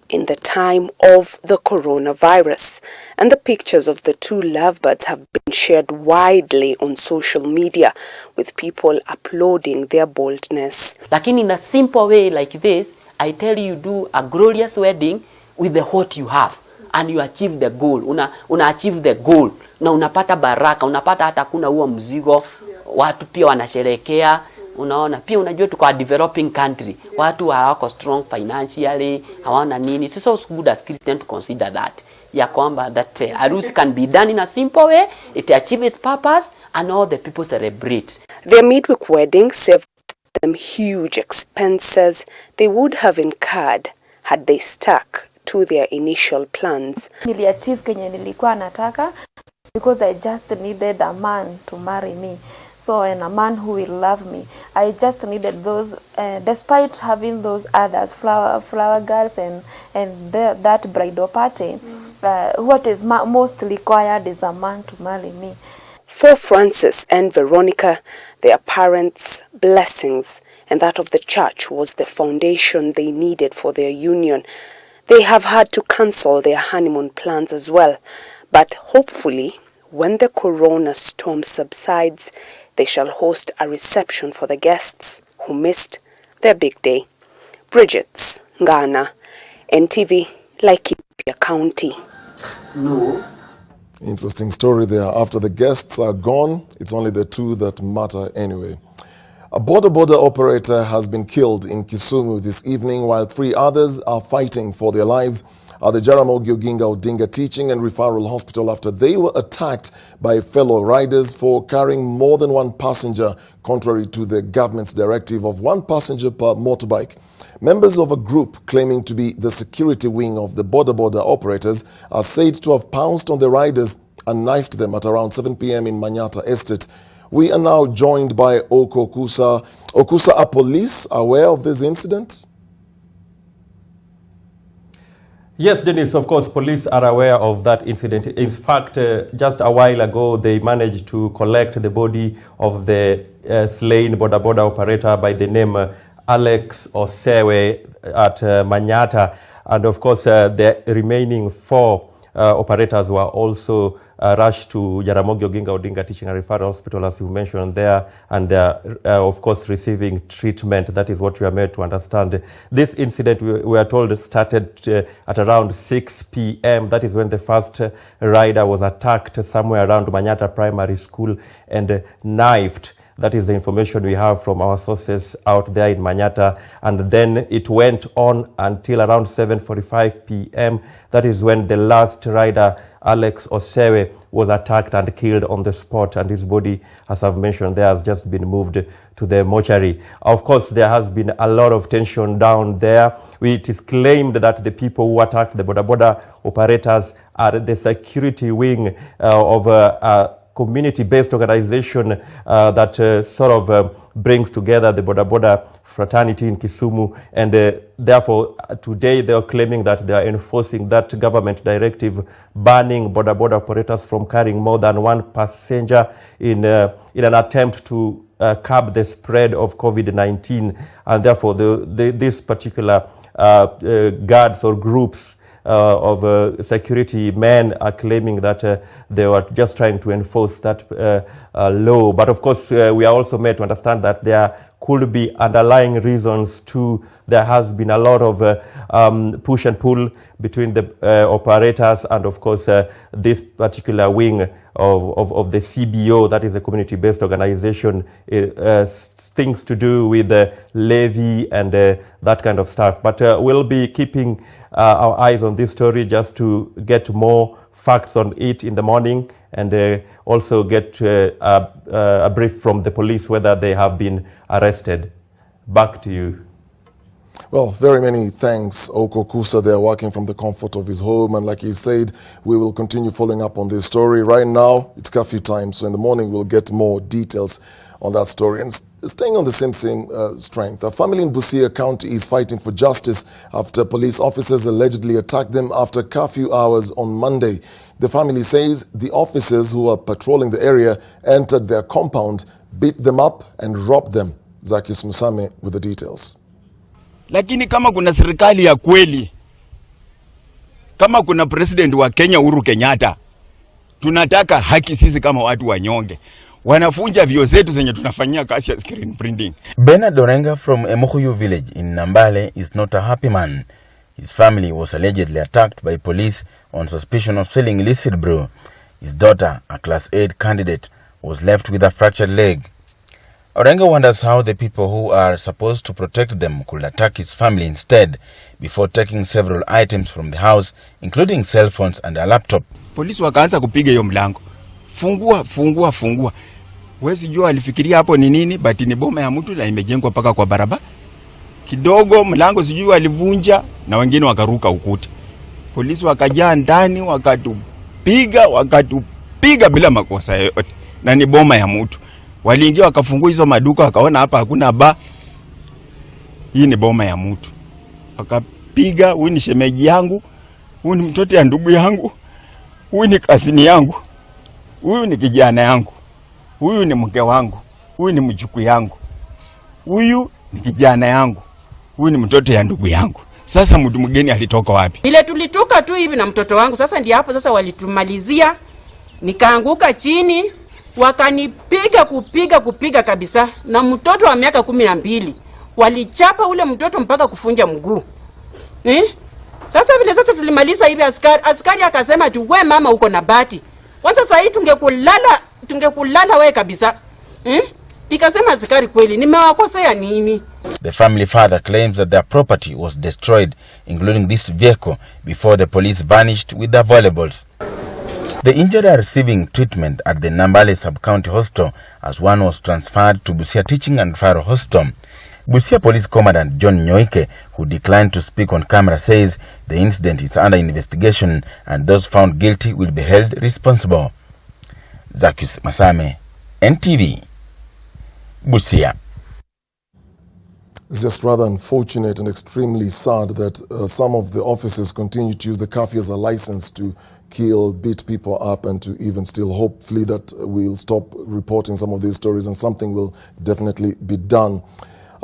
in the time of the coronavirus, and the pictures of the 2 lovebirds have been shared widely on social media, with people applauding their boldness. Lakini in a simple way like this, I tell you, do a glorious wedding with the what you have and you achieve the goal. Una achieve the goal na unapata baraka, unapata hata kuna huo mzigo, watu pia wanasherekea. Unaona pia unajua tuko a developing country, watu hawako strong financially, hawana nini. So good as Christian to consider that ya kwamba that arus can be done in a simple way, it achieves its purpose and all the people celebrate. Their midweek wedding saved them huge expenses they would have incurred had they stuck to their initial plans. Niliachieve kenye nilikuwa nataka because I just needed a man to marry me. So, and a man who will love me. I just needed those, despite having those others, flower girls and that bridal party, what is most required is a man to marry me. For Francis and Veronica, their parents' blessings and that of the church was the foundation they needed for their union. They have had to cancel their honeymoon plans as well, but hopefully when the corona storm subsides, they shall host a reception for the guests who missed their big day. Bridget's Ghana, NTV, Laikipia County. No. Interesting story there. After the guests are gone, it's only the two that matter anyway. A Boda operator has been killed in Kisumu this evening, while 3 others are fighting for their lives at the Jaramogi Oginga Odinga Teaching and Referral Hospital after they were attacked by fellow riders for carrying more than one passenger, contrary to the government's directive of 1 passenger per motorbike. Members of a group claiming to be the security wing of the Boda operators are said to have pounced on the riders and knifed them at around 7 p.m. in Manyata Estate. We are now joined by Oko Kusa. Okusa, are police aware of this incident? Yes, Dennis, of course, police are aware of that incident. In fact, just a while ago, they managed to collect the body of the slain Boda operator by the name Alex Osewe at Manyata. And of course, the remaining 4 operators were also rushed to Jaramogi Oginga Odinga Teaching and Referral Hospital, as you mentioned there, and of course receiving treatment. That is what we are made to understand. This incident, we are told, started at around 6 p.m. That is when the first rider was attacked somewhere around Manyata Primary School and knifed. That is the information we have from our sources out there in Manyata. And then it went on until around 7:45 p.m. That is when the last rider, Alex Osewe, was attacked and killed on the spot. And his body, as I've mentioned, there has just been moved to the mortuary. Of course, there has been a lot of tension down there. It is claimed that the people who attacked the Boda operators are the security wing of community-based organization that sort of brings together the Boda fraternity in Kisumu, and therefore today they are claiming that they are enforcing that government directive banning Boda operators from carrying more than 1 passenger in an attempt to curb the spread of COVID-19, and therefore this particular guards or groups of security men are claiming that they were just trying to enforce that law. But of course, we are also made to understand that there could be underlying reasons too. There has been a lot of push and pull between the operators and of course this particular wing of the CBO, that is a community-based organization, things to do with the levy and that kind of stuff. But we'll be keeping our eyes on this story just to get more facts on it in the morning, and also get a brief from the police whether they have been arrested. Back to you. Well, very many thanks, Oko Kusa. They're working from the comfort of his home. And like he said, we will continue following up on this story. Right now, it's curfew time. So in the morning, we'll get more details on that story. And staying on the same strength, a family in Busia County is fighting for justice after police officers allegedly attacked them after curfew hours on Monday. The family says the officers who were patrolling the area entered their compound, beat them up and robbed them. Zakis Musame with the details. Lakini kama kuna serikali ya kweli, kama kuna president wa Kenya Uhuru Kenyatta, tunataka haki sisi kama watu wanyonge. Wanafunja vio zetu zenye tunafanyia kazi ya screen printing. Bernard Orenga from Emohuyu village in Nambale is not a happy man. His family was allegedly attacked by police on suspicion of selling illicit brew. His daughter, a class 8 candidate, was left with a fractured leg. Orenga wonders how the people who are supposed to protect them could attack his family instead, before taking several items from the house, including cell phones and a laptop. Polisi wakaanza kupiga hiyo mlango. Fungua. Wezi jua alifikiria hapo ni nini, but ni boma ya mtu na imejengwa paka kwa barabara. Kidogo mlango sijui walivunja na wengine wakaruka ukuta. Polisi wakajaa ndani wakatupiga bila makosa yote. Na ni boma ya mtu. Waliingia wakafungua hizo maduka wakaona hapa hakuna ba. Hii ni boma ya mtu. Wakapiga, huyu ni shemeji yangu, huyu ni mtoto ya ndugu yangu, huyu ni kasini yangu, huyu ni kijana yangu, huyu ni mke wangu, huyu ni mjukuu yangu, huyu ni kijana yangu, huyu ni mtoto ya ndugu yangu. Sasa mtu mgeni alitoka wapi? Ile tulitoka tu hivi na mtoto wangu. Sasa ndio hapo sasa walitumalizia Nikaanguka chini, wakanipiga kupiga kabisa, na mtoto wa miaka 12 walichapa ule mtoto mpaka kufunja mguu. Sasa vile sasa tulimaliza hivi, askari akasema tu, we mama uko na bati. Kwanza sasa hii tungekulala we kabisa. Nikasema askari, kweli nimewakosea nini? The family father claims that their property was destroyed, including this vehicle, before the police vanished with their valuables. The injured are receiving treatment at the Nambale Sub-County Hospital, as one was transferred to Busia Teaching and Referral Hospital. Busia Police Commandant John Nyoike, who declined to speak on camera, says the incident is under investigation and those found guilty will be held responsible. Zakis Masame, NTV, Busia. It's just rather unfortunate and extremely sad that some of the officers continue to use the curfew as a license to kill, beat people up, and to even still hopefully that we'll stop reporting some of these stories and something will definitely be done.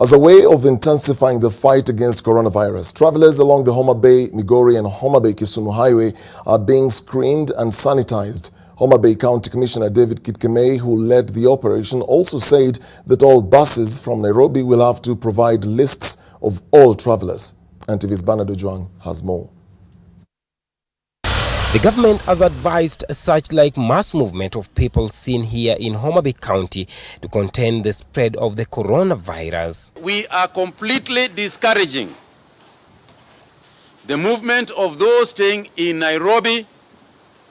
As a way of intensifying the fight against coronavirus, travelers along the Homa Bay, Migori and Homa Bay Kisumu Highway are being screened and sanitized. Homa Bay County Commissioner David Kipkemei, who led the operation, also said that all buses from Nairobi will have to provide lists of all travelers. NTV's Bernard Ojwang has more. The government has advised such like mass movement of people seen here in Homa Bay County to contain the spread of the coronavirus. We are completely discouraging the movement of those staying in Nairobi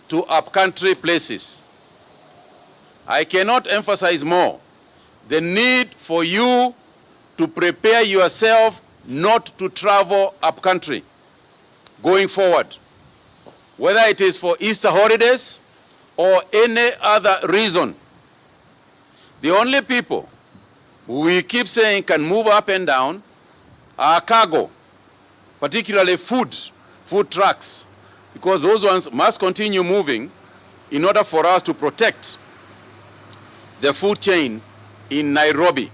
to upcountry places. I cannot emphasize more the need for you to prepare yourself not to travel upcountry going forward, whether it is for Easter holidays or any other reason. The only people who we keep saying can move up and down are cargo, particularly food trucks, because those ones must continue moving in order for us to protect the food chain in Nairobi.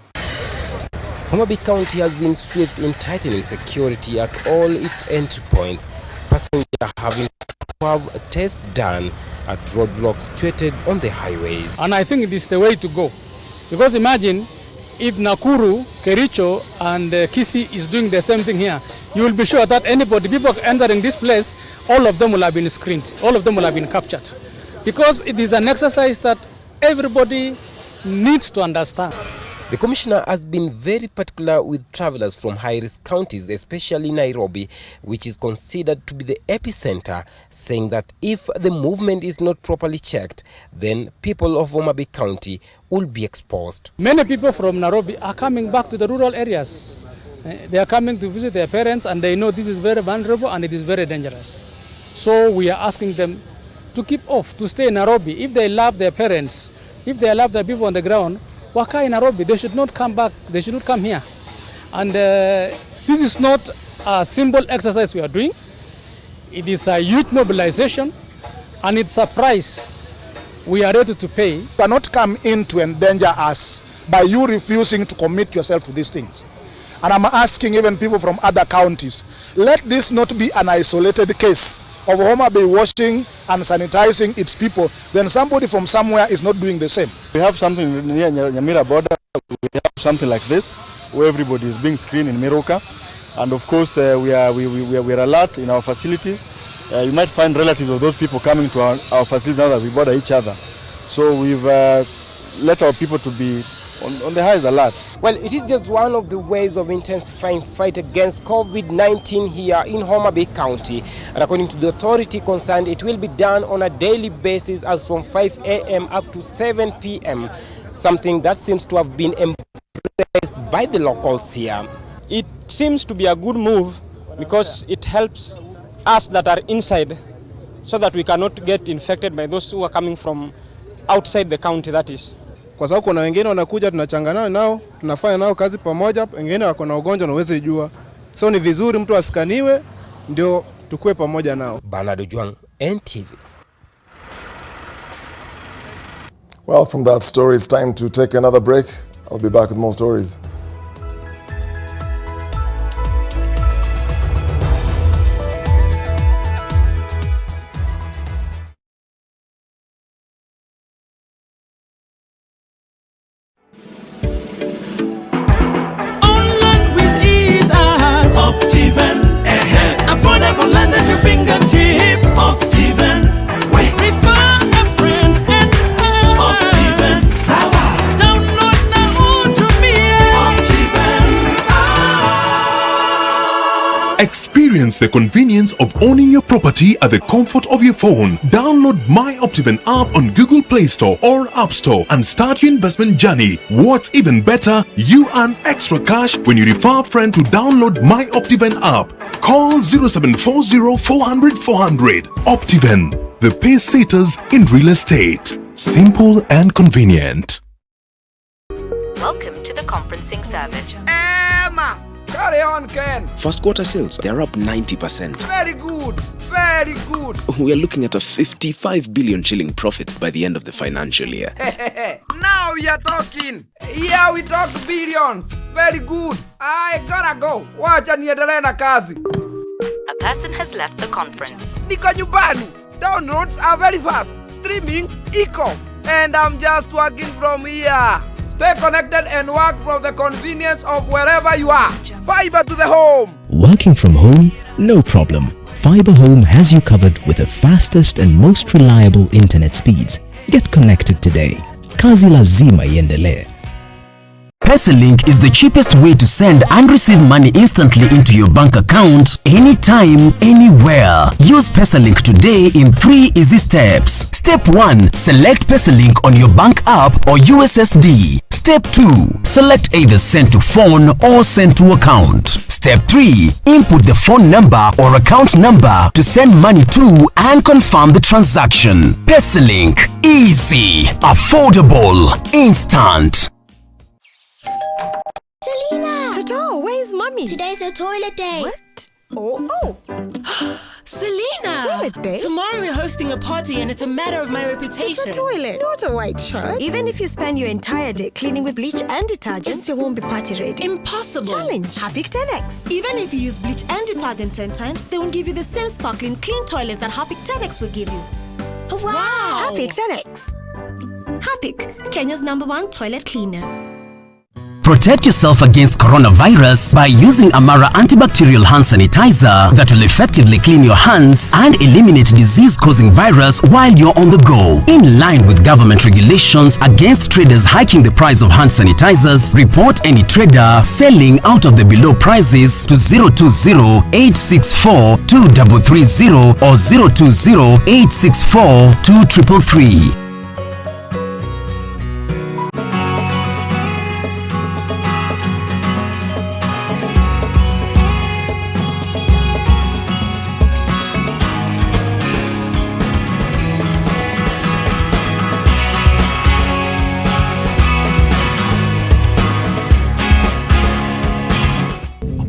Homa Bay County has been swift in tightening security at all its entry points. Passengers having to have tests done at roadblocks situated on the highways. And I think this is the way to go. Because imagine if Nakuru, Kericho and Kisii is doing the same thing here, you will be sure that people entering this place, all of them will have been screened, all of them will have been captured. Because it is an exercise that everybody needs to understand. The commissioner has been very particular with travelers from high-risk counties, especially Nairobi, which is considered to be the epicenter, saying that if the movement is not properly checked, then people of Homa Bay County will be exposed. Many people from Nairobi are coming back to the rural areas. They are coming to visit their parents and they know this is very vulnerable and it is very dangerous. So we are asking them to keep off, to stay in Nairobi. If they love their parents, if they love the people on the ground, Waka in Nairobi, they should not come back, they should not come here. And this is not a simple exercise we are doing. It is a youth mobilization and it's a price we are ready to pay. You cannot come in to endanger us by you refusing to commit yourself to these things. And I'm asking even people from other counties, let this not be an isolated case of Homa Bay washing and sanitizing its people, then somebody from somewhere is not doing the same. We have something near Nyamira border, we have something like this, where everybody is being screened in Miroka. And of course, we are alert in our facilities. You might find relatives of those people coming to our facilities now that we border each other. So we've let our people to be on the highest alert. Well, it is just one of the ways of intensifying fight against COVID-19 here in Homa Bay County. And according to the authority concerned, it will be done on a daily basis as from 5 a.m. up to 7 p.m. Something that seems to have been embraced by the locals here. It seems to be a good move because it helps us that are inside so that we cannot get infected by those who are coming from outside the county, that is. Kwa sababu kuna wengine wanakuja tunachangana nao, tunafanya nao kazi pamoja, wengine wako na ugonjwa na uweze jua. So ni vizuri mtu asikaniwe ndio tukue pamoja nao. Bernard Ojwang, NTV. Well, from that story, it's time to take another break. I'll be back with more stories. Experience the convenience of owning your property at the comfort of your phone. Download My Optiven app on Google Play Store or App Store and start your investment journey. What's even better, you earn extra cash when you refer a friend to download My Optiven app. Call 0740 400 400. Optiven, the pace setters in real estate. Simple and convenient. Welcome to the conferencing service. Emma! Carry on, Ken. First quarter sales, they're up 90%. Very good. Very good. We are looking at a 55 billion shilling profit by the end of the financial year. Now we are talking. Yeah, we talk billions. Very good. I gotta go. Wacha niendelee na kazi. A person has left the conference. Niko nyumbani. Downloads are very fast. Streaming, eco. And I'm just working from here. Stay connected and work from the convenience of wherever you are. Fiber to the home. Working from home? No problem. Fiber Home has you covered with the fastest and most reliable internet speeds. Get connected today. Kazi lazima iendelee. PesaLink is the cheapest way to send and receive money instantly into your bank account anytime, anywhere. Use PesaLink today in 3 easy steps. Step 1. Select PesaLink on your bank app or USSD. Step 2. Select either send to phone or send to account. Step 3. Input the phone number or account number to send money to and confirm the transaction. PesaLink. Easy, affordable, instant. Selena! Toto, where's mommy? Today's a toilet day. What? Oh. Selena! Toilet day? Tomorrow we're hosting a party and it's a matter of my reputation. It's a toilet, not a white shirt. Even if you spend your entire day cleaning with bleach and detergent, it still won't be party ready. Impossible. Challenge. Harpic 10X. Even if you use bleach and detergent 10 times, they won't give you the same sparkling clean toilet that Harpic 10X will give you. Wow! Harpic 10X. Harpic, Kenya's #1 toilet cleaner. Protect yourself against coronavirus by using Amara antibacterial hand sanitizer that will effectively clean your hands and eliminate disease-causing virus while you're on the go. In line with government regulations against traders hiking the price of hand sanitizers, report any trader selling out of the below prices to 020-864-2330 or 020-864-2333.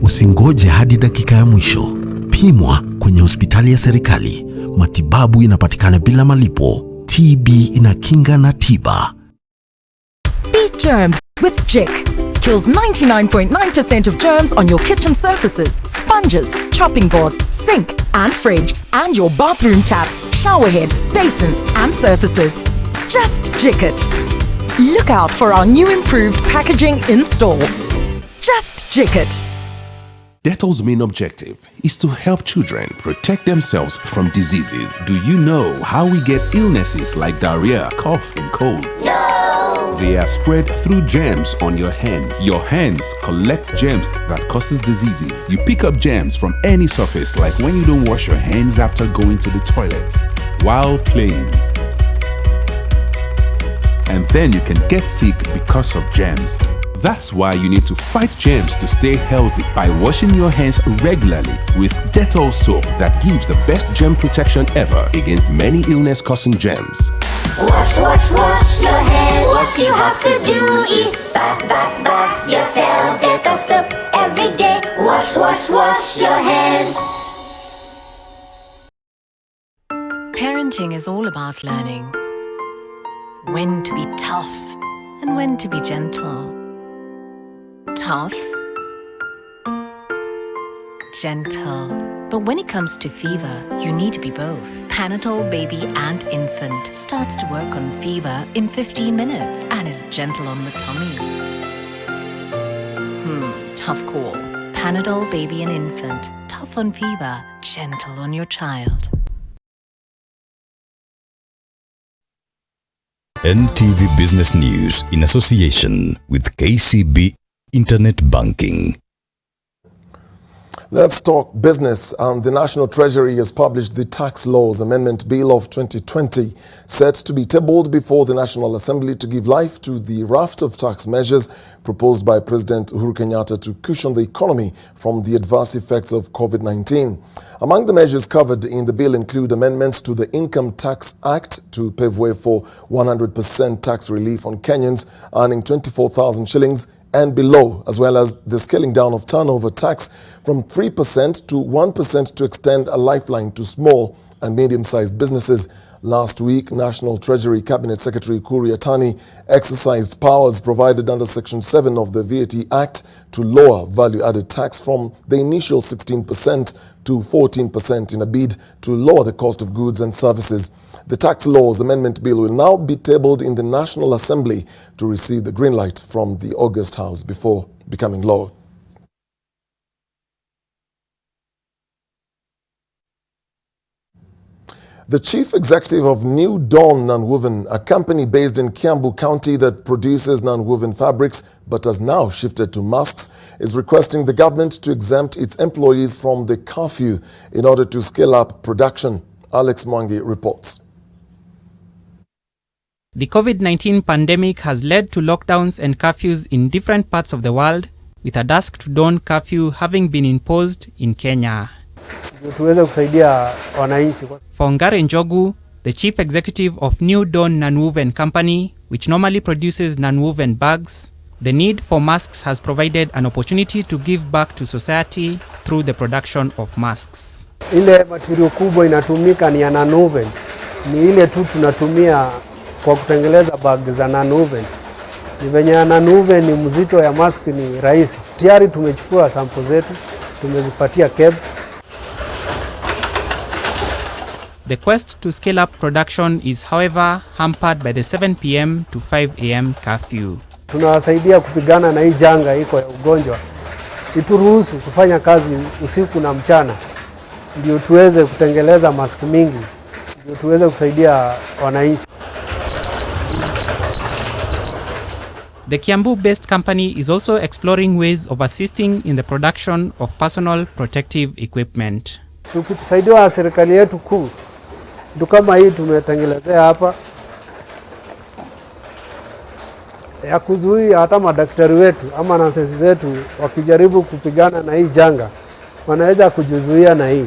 Usingoje hadi dakika ya mwisho. Pimwa kwenye hospitali ya serikali. Matibabu inapatikana bila malipo. TB inakinga na tiba. Beat germs with Jik. Kills 99.9% of germs on your kitchen surfaces, sponges, chopping boards, sink and fridge, and your bathroom taps, showerhead, basin and surfaces. Just Jik it. Look out for our new improved packaging in store. Just Jik it. Dettol's main objective is to help children protect themselves from diseases. Do you know how we get illnesses like diarrhea, cough, and cold? No! They are spread through germs on your hands. Your hands collect germs that causes diseases. You pick up germs from any surface, like when you don't wash your hands after going to the toilet, while playing. And then you can get sick because of germs. That's why you need to fight germs to stay healthy by washing your hands regularly with Dettol soap that gives the best germ protection ever against many illness-causing germs. Wash, wash, wash your hands. What you have to do is bath, bath, bath yourself. Dettol soap every day. Wash, wash, wash your hands. Parenting is all about learning when to be tough and when to be gentle. Tough, gentle. But when it comes to fever, you need to be both. Panadol Baby and Infant starts to work on fever in 15 minutes and is gentle on the tummy. Tough call. Panadol Baby and Infant. Tough on fever, gentle on your child. NTV Business News in association with KCB Internet Banking. Let's talk business. The National Treasury has published the Tax Laws Amendment Bill of 2020, set to be tabled before the National Assembly to give life to the raft of tax measures proposed by President Uhuru Kenyatta to cushion the economy from the adverse effects of COVID-19. Among the measures covered in the bill include amendments to the Income Tax Act to pave way for 100% tax relief on Kenyans earning 24,000 shillings and below, as well as the scaling down of turnover tax from 3% to 1% to extend a lifeline to small and medium-sized businesses. Last week, National Treasury Cabinet Secretary Ukuri Yatani exercised powers provided under Section 7 of the VAT Act to lower value-added tax from the initial 16% to 14% in a bid to lower the cost of goods and services. The Tax Laws Amendment Bill will now be tabled in the National Assembly to receive the green light from the August House before becoming law. The chief executive of New Dawn Nonwoven, a company based in Kiambu County that produces nonwoven fabrics but has now shifted to masks, is requesting the government to exempt its employees from the curfew in order to scale up production. Alex Mwangi reports. The COVID-19 pandemic has led to lockdowns and curfews in different parts of the world, with a dusk to dawn curfew having been imposed in Kenya. For Ngare Njogu, the chief executive of New Dawn Nonwoven Company, which normally produces nonwoven bags, the need for masks has provided an opportunity to give back to society through the production of masks. Ile material kubwa inatumika ni ya nonwoven. Ni ile tu tunatumia kwa kutengeleza bag za nonwoven. Ni venye ya nonwoven ni mzito, ya mask ni rahisi. Tayari tumechukua sample zetu, tumezipatia KEBS. The quest to scale up production is, however, hampered by the 7 p.m. to 5 a.m. curfew. Tunawasaidia kupigana na hii janga iko ya ugonjwa. Ituruhusu kufanya kazi usiku na mchana, ndio tuweze kutengeleza mask mingi, ndio tuweze kusaidia wananchi. The Kiambu-based company is also exploring ways of assisting in the production of personal protective equipment. Tukisaidiwa na serikali yetu kuu, ndio kama hii tumetengelezea hapa ya kuzuia hata madaktari wetu ama nurses zetu wakijaribu kupigana na hii janga wanaweza kujizuia na hii.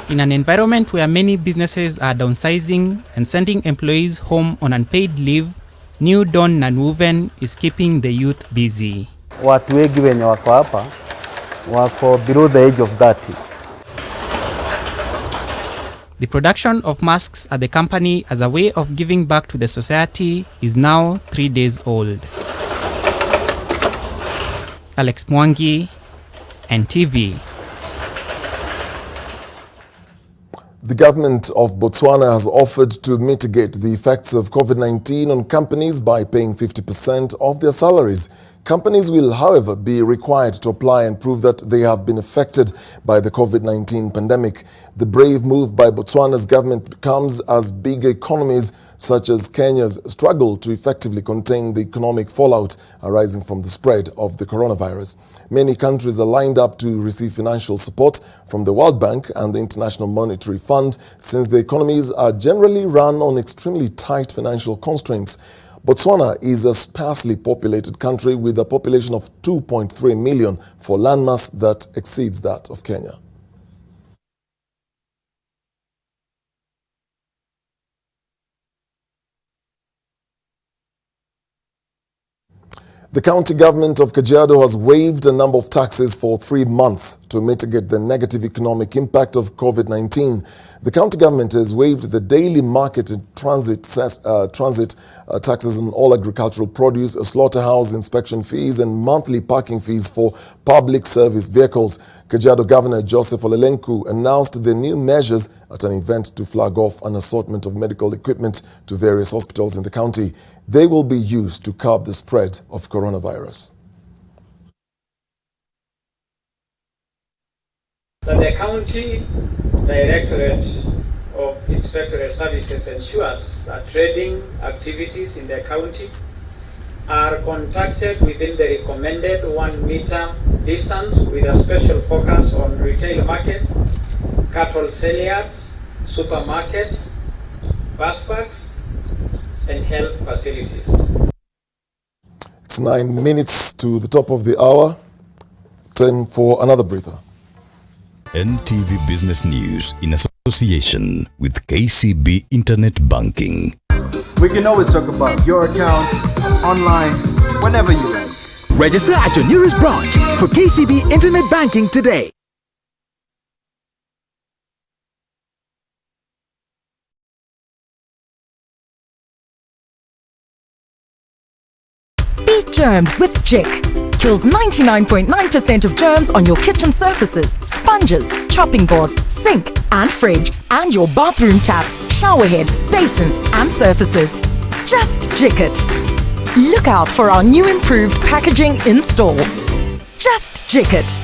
In an environment where many businesses are downsizing and sending employees home on unpaid leave, New Dawn Nonwoven is keeping the youth busy. Watu wengi wenye wako hapa wako below the age of 30. The production of masks at the company as a way of giving back to the society is now 3 days old. Alex Mwangi, NTV. The government of Botswana has offered to mitigate the effects of COVID-19 on companies by paying 50% of their salaries. Companies will, however, be required to apply and prove that they have been affected by the COVID-19 pandemic. The brave move by Botswana's government comes as big economies such as Kenya's struggle to effectively contain the economic fallout arising from the spread of the coronavirus. Many countries are lined up to receive financial support from the World Bank and the International Monetary Fund, since the economies are generally run on extremely tight financial constraints. Botswana is a sparsely populated country with a population of 2.3 million for landmass that exceeds that of Kenya. The county government of Kajiado has waived a number of taxes for 3 months to mitigate the negative economic impact of COVID-19. The county government has waived the daily market and transit taxes on all agricultural produce, slaughterhouse inspection fees, and monthly parking fees for public service vehicles. Kajiado Governor Joseph Olelenku announced the new measures at an event to flag off an assortment of medical equipment to various hospitals in the county. They will be used to curb the spread of coronavirus. That the County Directorate of Inspectorate Services ensures that trading activities in the county are conducted within the recommended 1 meter distance with a special focus on retail markets, cattle sale yards, supermarkets, bus parks, and health facilities. It's 9 minutes to the top of the hour. Time for another breather. NTV Business News in association with KCB Internet Banking. We can always talk about your account, online, whenever you like. Register at your nearest branch for KCB Internet Banking today. Beat germs with Jik. Kills 99.9% of germs on your kitchen surfaces, sponges, chopping boards, sink and fridge, and your bathroom taps, shower head, basin and surfaces. Just Jik it. Look out for our new improved packaging in store. Just Jik it.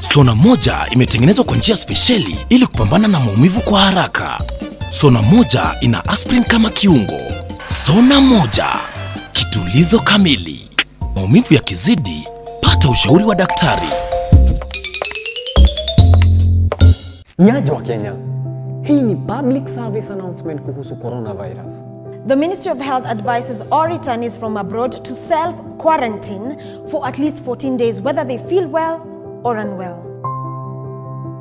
Sona moja imetengenezwa kwa njia spesheli ili kupambana na maumivu kwa haraka. Sona moja ina aspirin kama kiungo. Sona moja, kitulizo kamili. Maumivu yakizidi, pata ushauri wa daktari. Nyaja wa Kenya, hii ni public service announcement kuhusu coronavirus. The Ministry of Health advises all returnees from abroad to self-quarantine for at least 14 days, whether they feel well or unwell.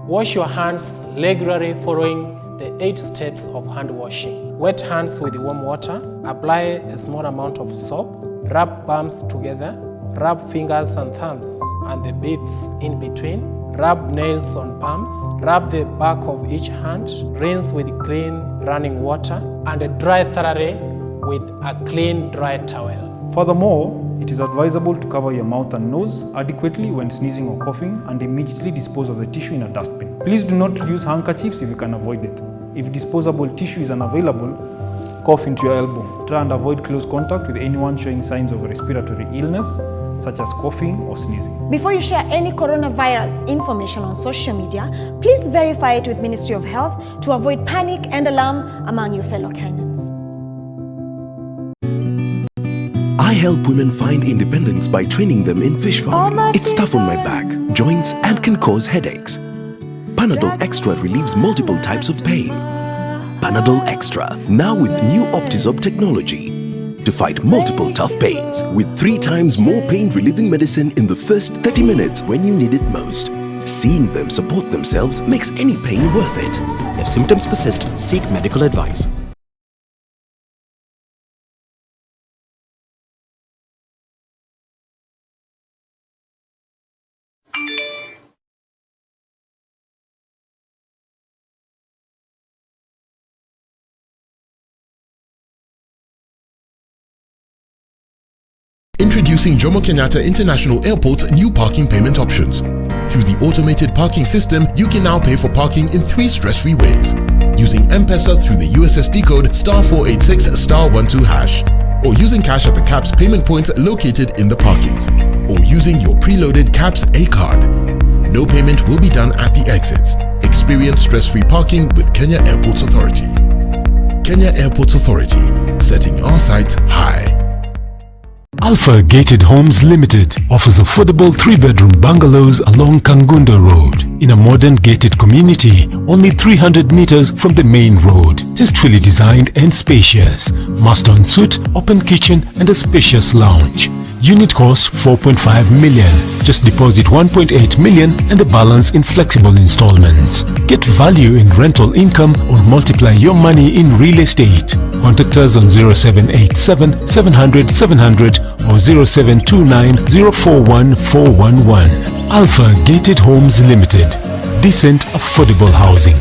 Wash your hands regularly following the 8 steps of hand washing. Wet hands with warm water. Apply a small amount of soap. Rub palms together. Rub fingers and thumbs and the beads in between. Rub nails on palms. Rub the back of each hand. Rinse with clean running water and dry thoroughly with a clean dry towel. Furthermore, it is advisable to cover your mouth and nose adequately when sneezing or coughing and immediately dispose of the tissue in a dustbin. Please do not use handkerchiefs if you can avoid it. If disposable tissue is unavailable, cough into your elbow. Try and avoid close contact with anyone showing signs of respiratory illness, such as coughing or sneezing. Before you share any coronavirus information on social media, please verify it with Ministry of Health to avoid panic and alarm among your fellow Kenyans. I help women find independence by training them in fish farming. It's tough on my back, joints, and can cause headaches. Panadol Extra relieves multiple types of pain. Panadol Extra, now with new Optizorb technology to fight multiple tough pains with 3 times more pain-relieving medicine in the first 30 minutes when you need it most. Seeing them support themselves makes any pain worth it. If symptoms persist, seek medical advice. Introducing Jomo Kenyatta International Airport's new parking payment options. Through the automated parking system, you can now pay for parking in 3 stress-free ways. Using M-Pesa through the USSD code *486*12#, or using cash at the CAPS payment points located in the parkings, or using your preloaded CAPS A card. No payment will be done at the exits. Experience stress-free parking with Kenya Airports Authority. Kenya Airports Authority, setting our sights high. Alpha Gated Homes Limited offers affordable 3-bedroom bungalows along Kangunda Road in a modern gated community only 300 meters from the main road. Tastefully designed and spacious. Master ensuite, open kitchen and a spacious lounge. Unit cost 4.5 million. Just deposit 1.8 million and the balance in flexible installments. Get value in rental income or multiply your money in real estate. Contact us on 0787 700 700 or 0729 041 411. Alpha Gated Homes Limited. Decent, affordable housing.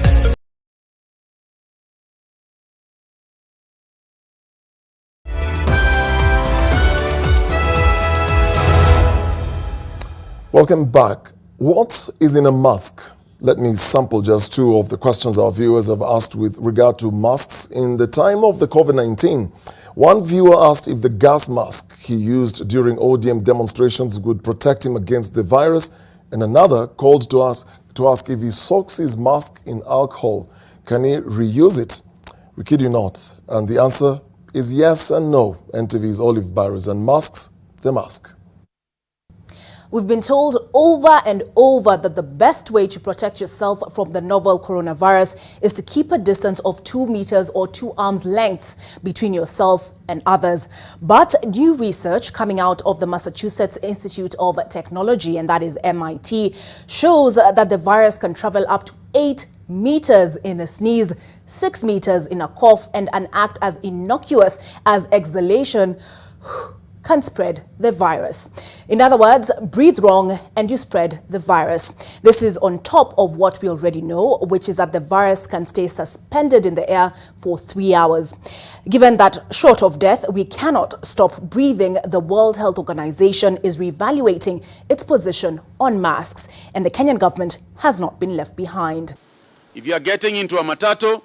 Welcome back. What is in a mask? Let me sample just 2 of the questions our viewers have asked with regard to masks in the time of the COVID-19. One viewer asked if the gas mask he used during ODM demonstrations would protect him against the virus, and another called to ask if he soaks his mask in alcohol, can he reuse it? We kid you not. And the answer is yes and no. NTV's Olive Barrows, and masks, the mask. We've been told over and over that the best way to protect yourself from the novel coronavirus is to keep a distance of 2 meters or 2 arms lengths between yourself and others. But new research coming out of the Massachusetts Institute of Technology, and that is MIT, shows that the virus can travel up to 8 meters in a sneeze, 6 meters in a cough, and an act as innocuous as exhalation can spread the virus. In other words, breathe wrong and you spread the virus. This is on top of what we already know, which is that the virus can stay suspended in the air for 3 hours. Given that short of death, we cannot stop breathing, the World Health Organization is reevaluating its position on masks, and the Kenyan government has not been left behind. If you are getting into a matatu,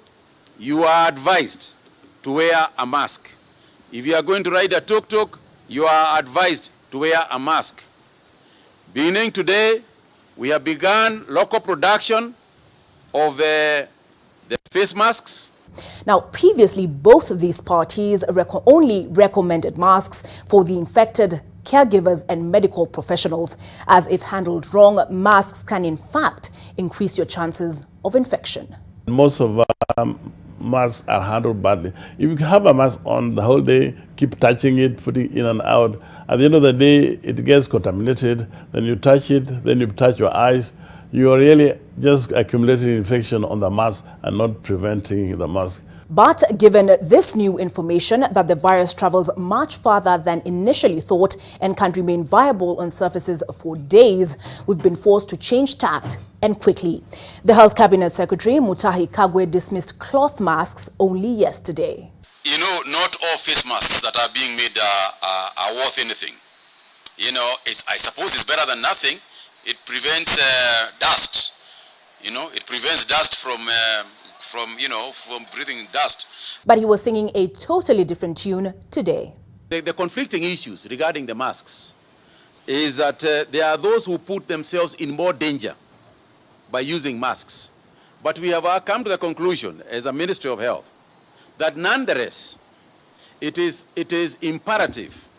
you are advised to wear a mask. If you are going to ride a tuk-tuk, you are advised to wear a mask. Beginning today, we have begun local production of the face masks. Now, previously, both these parties only recommended masks for the infected, caregivers and medical professionals, as if handled wrong, masks can in fact increase your chances of infection. Most of masks are handled badly. If you have a mask on the whole day, keep touching it, putting it in and out, at the end of the day, it gets contaminated, then you touch it, then you touch your eyes. You are really just accumulating infection on the mask and not preventing the mask. But given this new information that the virus travels much farther than initially thought and can remain viable on surfaces for days, we've been forced to change tact and quickly. The Health Cabinet Secretary Mutahi Kagwe dismissed cloth masks only yesterday. You know, not all face masks that are being made are worth anything. You know, I suppose it's better than nothing. It prevents dust. You know, it prevents dust from breathing dust. But he was singing a totally different tune today. The conflicting issues regarding the masks is that there are those who put themselves in more danger by using masks. But we have come to the conclusion as a Ministry of Health that nonetheless, it is imperative,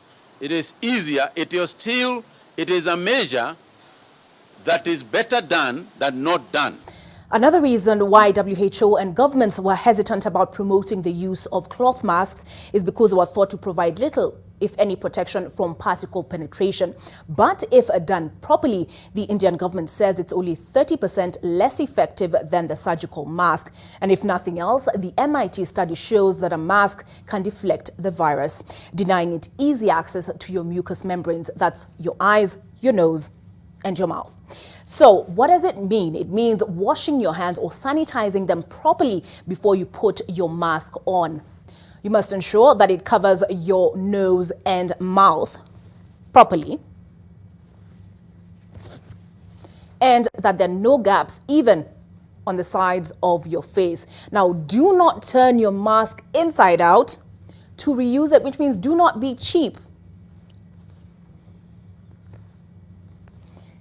it is easier, it is a measure that is better done than not done. Another reason why WHO and governments were hesitant about promoting the use of cloth masks is because they were thought to provide little, if any, protection from particle penetration. But if done properly, the Indian government says it's only 30% less effective than the surgical mask. And if nothing else, the MIT study shows that a mask can deflect the virus, denying it easy access to your mucous membranes. That's your eyes, your nose, and your mouth. So what does it mean? It means washing your hands or sanitizing them properly before you put your mask on. You must ensure that it covers your nose and mouth properly, and that there are no gaps even on the sides of your face. Now, do not turn your mask inside out to reuse it, which means do not be cheap.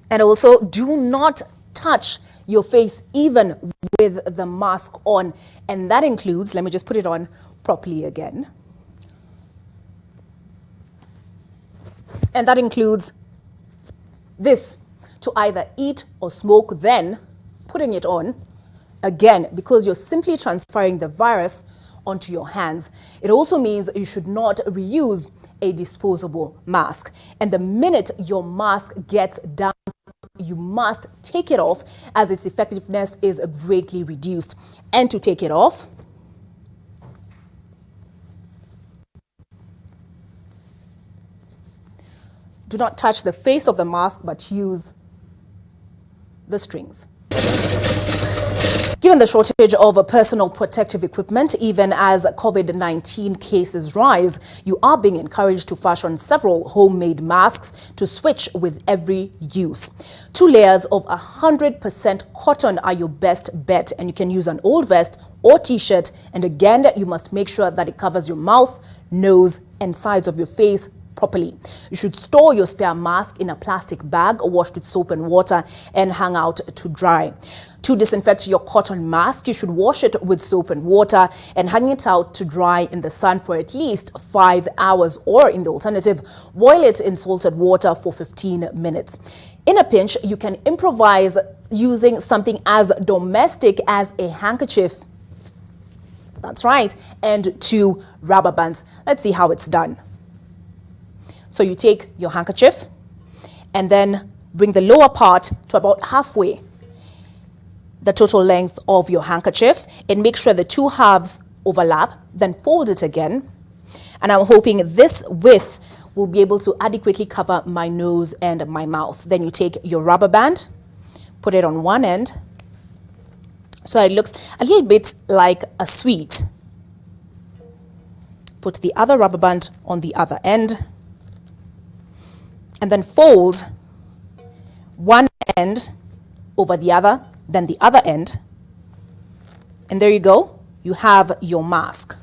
And also, do not touch your face even with the mask on. And that includes, let me just put it on properly again. And that includes this, to either eat or smoke, then putting it on again, because you're simply transferring the virus onto your hands. It also means you should not reuse a disposable mask. And the minute your mask gets damp, you must take it off, as its effectiveness is greatly reduced. And to take it off, do not touch the face of the mask, but use the strings. Given the shortage of personal protective equipment, even as COVID-19 cases rise, you are being encouraged to fashion several homemade masks to switch with every use. 2 layers of 100% cotton are your best bet, and you can use an old vest or t-shirt. And again, you must make sure that it covers your mouth, nose, and sides of your face properly. You should store your spare mask in a plastic bag washed with soap and water and hang out to dry. To disinfect your cotton mask, you should wash it with soap and water and hang it out to dry in the sun for at least 5 hours, or in the alternative, boil it in salted water for 15 minutes. In a pinch, you can improvise using something as domestic as a handkerchief. That's right, and 2 rubber bands. Let's see how it's done. So you take your handkerchief and then bring the lower part to about halfway the total length of your handkerchief, and make sure the 2 halves overlap, then fold it again. And I'm hoping this width will be able to adequately cover my nose and my mouth. Then you take your rubber band, put it on one end, so it looks a little bit like a sweet. Put the other rubber band on the other end, and then fold one end over the other, then the other end, and there you go. You have your mask.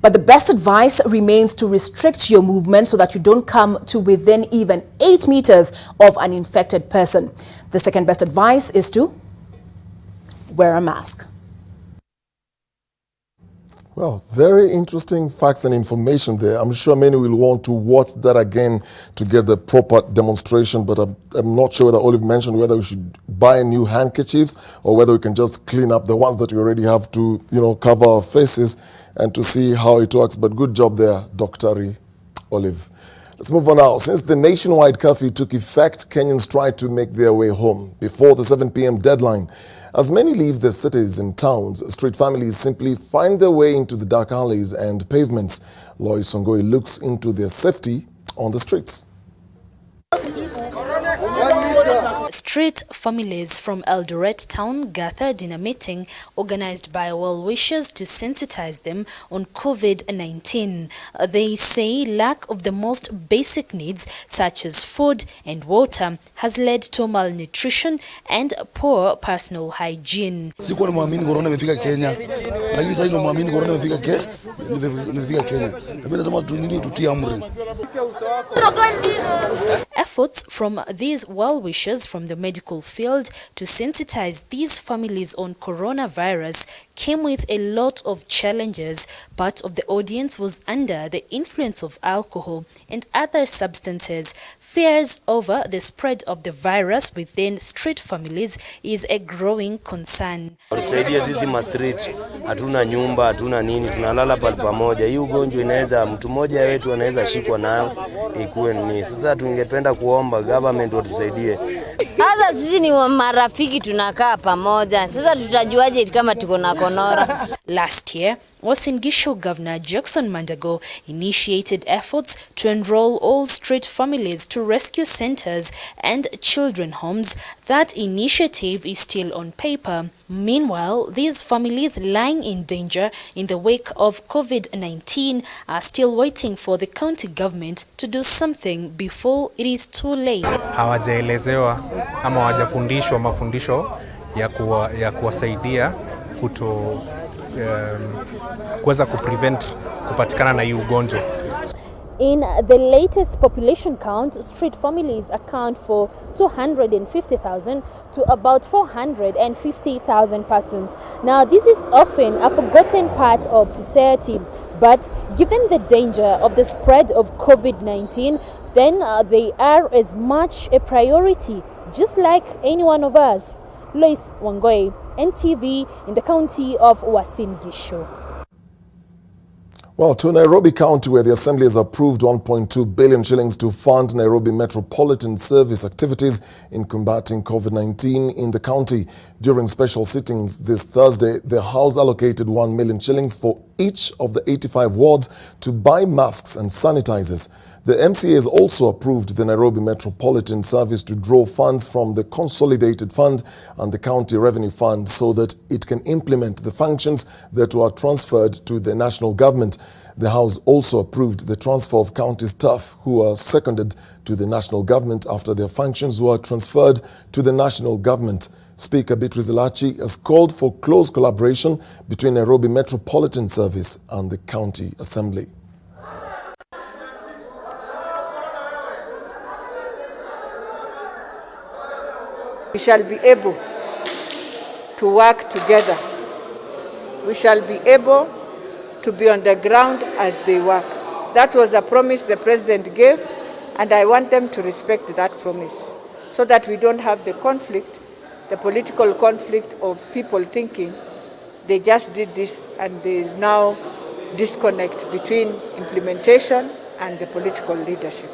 But the best advice remains to restrict your movement so that you don't come to within even 8 meters of an infected person. The second best advice is to wear a mask. Well, very interesting facts and information there. I'm sure many will want to watch that again to get the proper demonstration, but I'm not sure whether Olive mentioned whether we should buy new handkerchiefs or whether we can just clean up the ones that we already have to, cover our faces and to see how it works. But good job there, Dr. Olive. Let's move on now. Since the nationwide curfew took effect, Kenyans tried to make their way home before the 7 p.m. deadline. As many leave the cities and towns, street families simply find their way into the dark alleys and pavements. Lois Songoi looks into their safety on the streets. Street families from Eldoret town gathered in a meeting organized by well-wishers to sensitize them on COVID-19. They say lack of the most basic needs such as food and water has led to malnutrition and poor personal hygiene. Sikuwa muamini corona imefika Kenya, lakini sasa ndio muamini corona imefika Kenya. Mimi nasema tutie amri. Efforts from these well-wishers from the medical field to sensitize these families on coronavirus came with a lot of challenges. Part of the audience was under the influence of alcohol and other substances. Fears over the spread of the virus within street families is a growing concern. Tusaidia sisi ma street, hatuna nyumba, hatuna nini, tunalala pale pamoja. Hii ugonjwa inaweza mtu mmoja wetu anaweza shikwa nayo ikuwe nini. Sasa tungependa kuomba government watusaidie. Sasa sisi ni marafiki tunakaa pamoja. Sasa tutajuaje kama tuko na konora? Last year, Uasin Gishu Governor Jackson Mandago initiated efforts to enroll all street families to rescue centers and children homes. That initiative is still on paper. Meanwhile, these families lying in danger in the wake of COVID-19 are still waiting for the county government to do something before it is too late. Hawajaelezewa ama hawajafundishwa mafundisho ya kuwasaidia kuweza kuprevent kupatikana na hii ugonjwa. In the latest population count, street families account for 250,000 to about 450,000 persons. Now, this is often a forgotten part of society, but given the danger of the spread of COVID-19, then they are as much a priority, just like any one of us. Lois Wangoi, NTV, in the county of Uasin Gishu. Well, to Nairobi County, where the Assembly has approved 1.2 billion shillings to fund Nairobi Metropolitan service activities in combating COVID-19 in the county. During special sittings this Thursday, the House allocated 1 million shillings for each of the 85 wards to buy masks and sanitizers. The MCA has also approved the Nairobi Metropolitan Service to draw funds from the Consolidated Fund and the County Revenue Fund so that it can implement the functions that were transferred to the national government. The House also approved the transfer of county staff who are seconded to the national government after their functions were transferred to the national government. Speaker Beatrice Elachi has called for close collaboration between Nairobi Metropolitan Service and the County Assembly. We shall be able to work together. We shall be able to be on the ground as they work. That was a promise the president gave, and I want them to respect that promise so that we don't have the conflict, the political conflict of people thinking they just did this and there is now disconnect between implementation and the political leadership.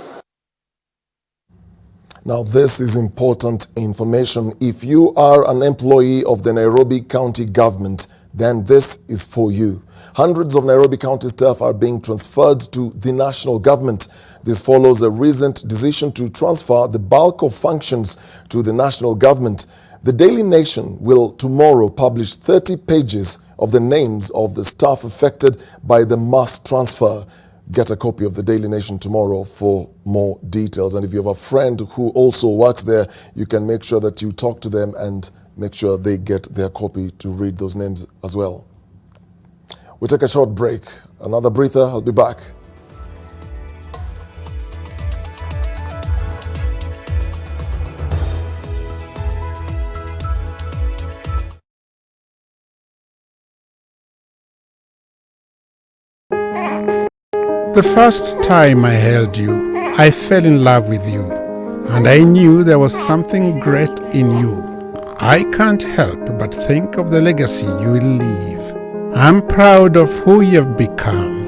Now, this is important information. If you are an employee of the Nairobi County government, then this is for you. Hundreds of Nairobi County staff are being transferred to the national government. This follows a recent decision to transfer the bulk of functions to the national government. The Daily Nation will tomorrow publish 30 pages of the names of the staff affected by the mass transfer. Get a copy of the Daily Nation tomorrow for more details. And if you have a friend who also works there, you can make sure that you talk to them and make sure they get their copy to read those names as well. We take a short break. Another breather. I'll be back. The first time I held you, I fell in love with you, and I knew there was something great in you. I can't help but think of the legacy you will leave. I'm proud of who you've become.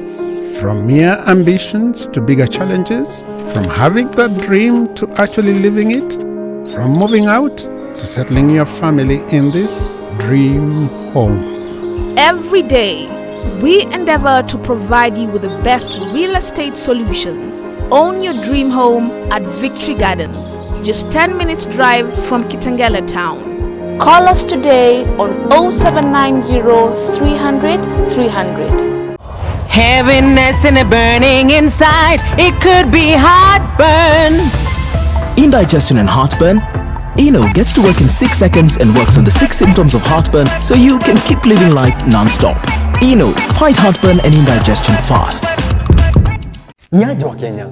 From mere ambitions to bigger challenges, from having that dream to actually living it, from moving out to settling your family in this dream home. Every day, we endeavor to provide you with the best real estate solutions. Own your dream home at Victory Gardens, just 10 minutes drive from Kitengela town. Call us today on 0790 300 300. Heaviness and a burning inside, it could be heartburn. Indigestion and heartburn? Eno gets to work in 6 seconds and works on the 6 symptoms of heartburn so you can keep living life non-stop. Eno, fight heartburn and indigestion fast. Nyaji wa Kenya,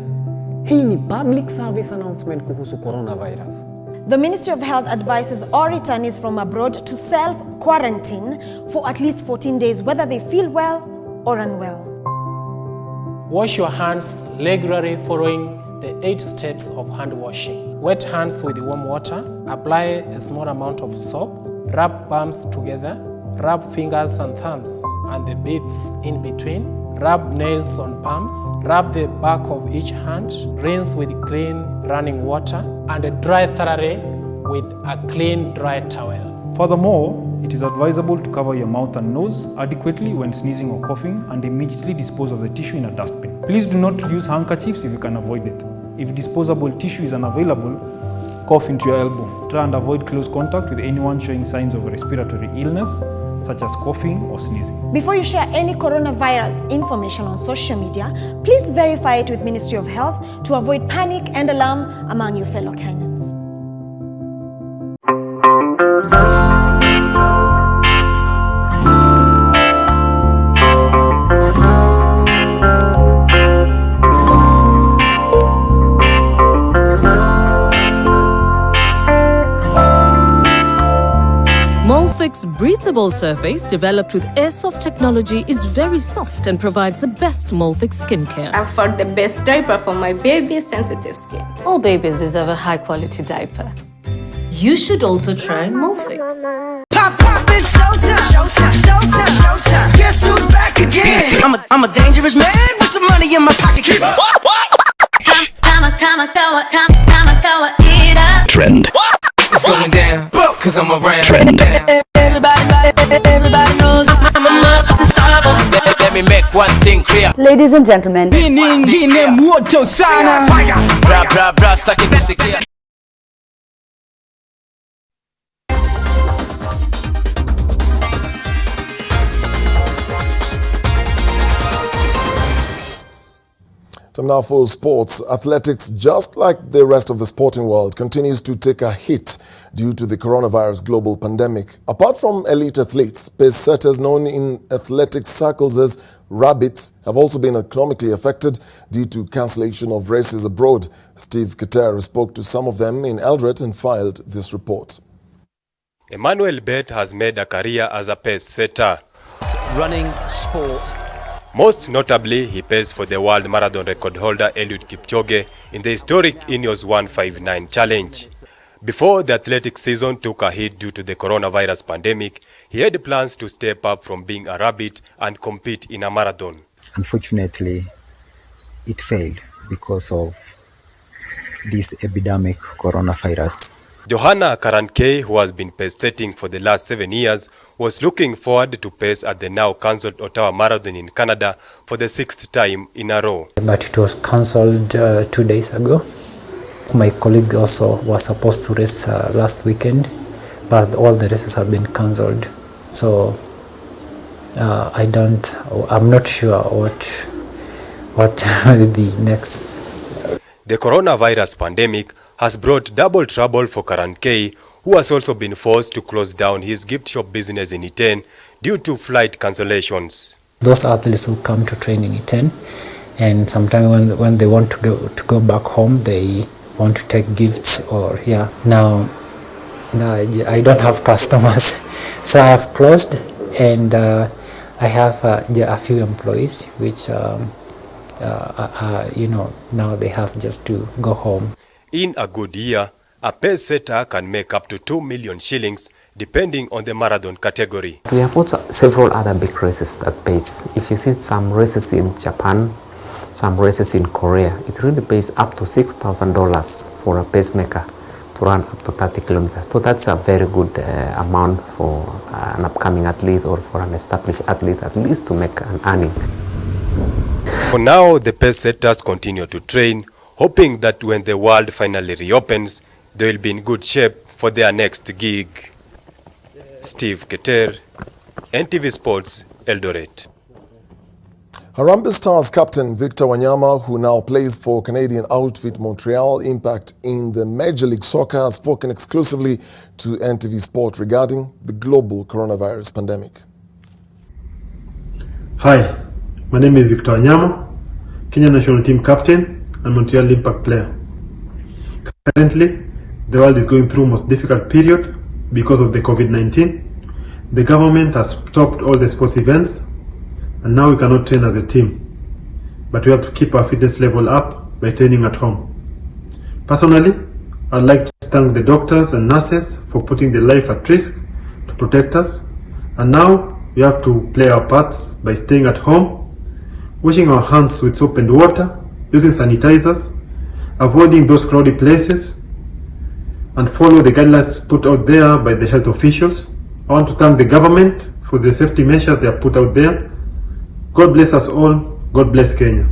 hii ni public service announcement kuhusu coronavirus. The Ministry of Health advises all returnees from abroad to self-quarantine for at least 14 days, whether they feel well or unwell. Wash your hands regularly following the 8 steps of hand washing. Wet hands with warm water. Apply a small amount of soap. Rub palms together. Rub fingers and thumbs and the bits in between. Rub nails on palms. Rub the back of each hand. Rinse with clean running water and dry thoroughly with a clean dry towel. Furthermore, it is advisable to cover your mouth and nose adequately when sneezing or coughing and immediately dispose of the tissue in a dustbin. Please do not use handkerchiefs if you can avoid it. If disposable tissue is unavailable, cough into your elbow. Try and avoid close contact with anyone showing signs of respiratory illness, such as coughing or sneezing. Before you share any coronavirus information on social media, please verify it with Ministry of Health to avoid panic and alarm among your fellow Kenyans. Molfix breathable surface developed with Airsoft technology is very soft and provides the best Molfix skincare. I've found the best diaper for my baby's sensitive skin. All babies deserve a high-quality diaper. You should also try Molfix. Pop, pop, it's showtime, showtime, showtime, showtime. Guess who's back again? I'm a dangerous man with some money in my pocket. Keep up. Trend. It's going down, cause I'm around. Trend. Everybody knows I'm unstoppable. Let me make one thing clear. Ladies and gentlemen, Bra bra bra, staki kusikia. Time now for sports. Athletics, just like the rest of the sporting world, continues to take a hit due to the coronavirus global pandemic. Apart from elite athletes, pace setters known in athletic circles as rabbits have also been economically affected due to cancellation of races abroad. Steve Keter spoke to some of them in Eldoret and filed this report. Emmanuel Bet has made a career as a pace setter. Running, sport. Most notably, he paced for the world marathon record holder Eliud Kipchoge in the historic Ineos 159 challenge. Before the athletic season took a hit due to the coronavirus pandemic, he had plans to step up from being a rabbit and compete in a marathon. Unfortunately, it failed because of this epidemic coronavirus. Johanna Karankei, who has been pace setting for the last 7 years, was looking forward to pace at the now cancelled Ottawa Marathon in Canada for the 6th time in a row. But it was cancelled 2 days ago. My colleague also was supposed to race last weekend, but all the races have been cancelled. So I'm not sure what will be next. The coronavirus pandemic has brought double trouble for Karankei, who has also been forced to close down his gift shop business in Iten due to flight cancellations. Those athletes who come to train in Iten, and sometimes when they want to go back home, they want to take gifts or Now I don't have customers, so I have closed, and I have a few employees, which now they have just to go home. In a good year, a pace setter can make up to 2 million shillings depending on the marathon category. We have also several other big races that pays. If you see some races in Japan, some races in Korea, it really pays up to $6,000 for a pacemaker to run up to 30 kilometers. So that's a very good amount for an upcoming athlete or for an established athlete, at least to make an earning. For now, the pace setters continue to train, hoping that when the world finally reopens, they will be in good shape for their next gig. Steve Keter, NTV Sports, Eldoret. Harambee Stars captain Victor Wanyama, who now plays for Canadian outfit Montreal Impact in the Major League Soccer, has spoken exclusively to NTV Sport regarding the global coronavirus pandemic. Hi, my name is Victor Wanyama, Kenya national team captain and Montreal Impact player. Currently, the world is going through most difficult period because of the COVID-19. The government has stopped all the sports events, and now we cannot train as a team. But we have to keep our fitness level up by training at home. Personally, I'd like to thank the doctors and nurses for putting their life at risk to protect us. And now we have to play our parts by staying at home, washing our hands with soap and water, using sanitizers, avoiding those crowded places, and follow the guidelines put out there by the health officials. I want to thank the government for the safety measures they have put out there. God bless us all. God bless Kenya.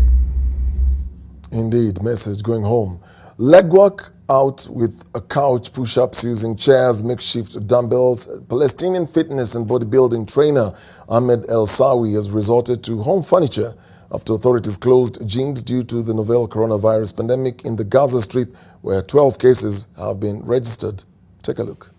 Indeed, message going home. Legwork out with a couch, push-ups using chairs, makeshift dumbbells. Palestinian fitness and bodybuilding trainer Ahmed El Sawi has resorted to home furniture after authorities closed gyms due to the novel coronavirus pandemic in the Gaza Strip, where 12 cases have been registered. Take a look.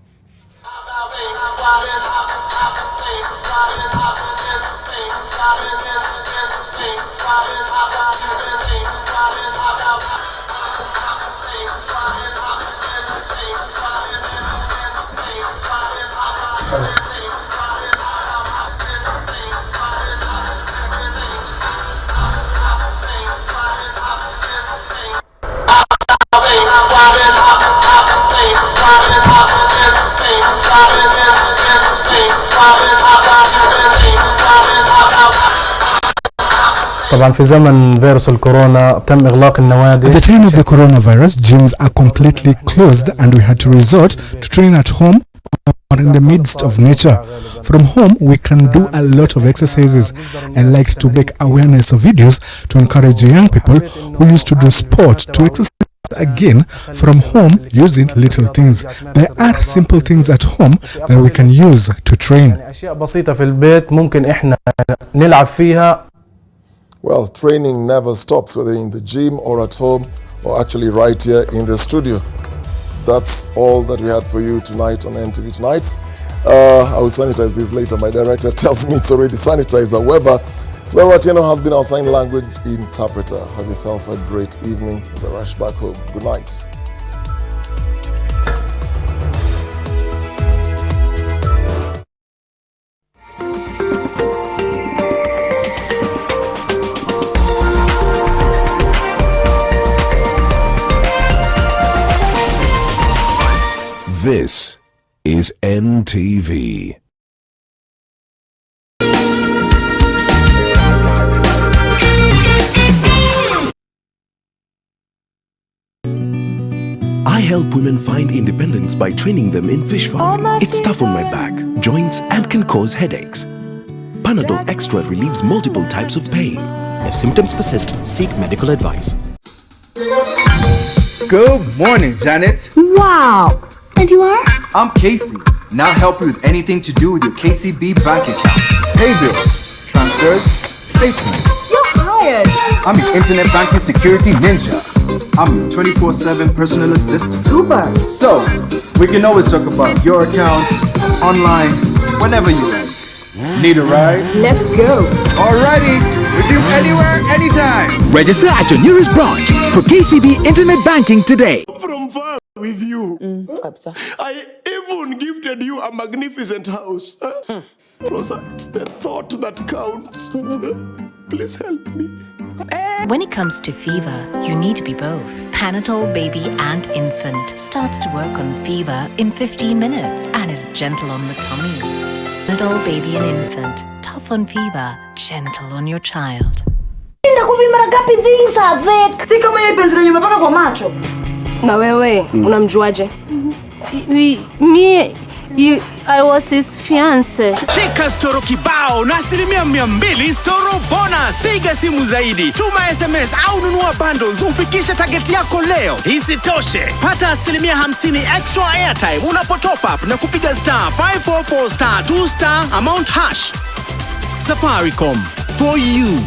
طبعا في زمن فيروس الكورونا تم إغلاق النوادي. At the time of the coronavirus, gyms are completely closed and we had to resort to train at home or in the midst of nature. From home, we can do a lot of exercises and like to make awareness of videos to encourage young people who used to do sport to exercise again from home using little things. There are simple things at home that we can use to train. أشياء بسيطة في البيت ممكن إحنا نلعب فيها. Well, training never stops, whether in the gym or at home or actually right here in the studio. That's all that we had for you tonight on NTV Tonight. I will sanitize this later. My director tells me it's already sanitized. However, Flora Tieno has been our sign language interpreter. Have yourself a great evening as I rush back home. Good night. This is NTV. I help women find independence by training them in fish farming. It's tough on my back, joints, and can cause headaches. Panadol Extra relieves multiple types of pain. If symptoms persist, seek medical advice. Good morning, Janet. Wow! And you are? I'm Casey. Now help you with anything to do with your KCB bank account. Pay bills, transfers, statements. You're hired. I'm your internet banking security ninja. I'm your 24/7 personal assistant. Super. So, we can always talk about your account, online, whenever you like. Need a ride? Let's go. Alrighty. With you anywhere, anytime. Register at your nearest branch for KCB Internet Banking today. From far with you. I even gifted you a magnificent house. Rosa, it's the thought that counts. Please help me. When it comes to fever, you need to be both. Panadol Baby and Infant starts to work on fever in 15 minutes and is gentle on the tummy. Panadol Baby and Infant, tough on fever, gentle on your child. Things are thick. Think kama yeye penzi lenye mpaka kwa macho. Na wewe unamjuaje? I was his fiance. Chika storo kibao na 200% storo bonus. Piga simu zaidi, tuma SMS au nunua bundles ufikishe target yako leo. Isitoshe, pata 50% extra airtime unapo top up na kupiga *544*2* amount hash. Safaricom, for you.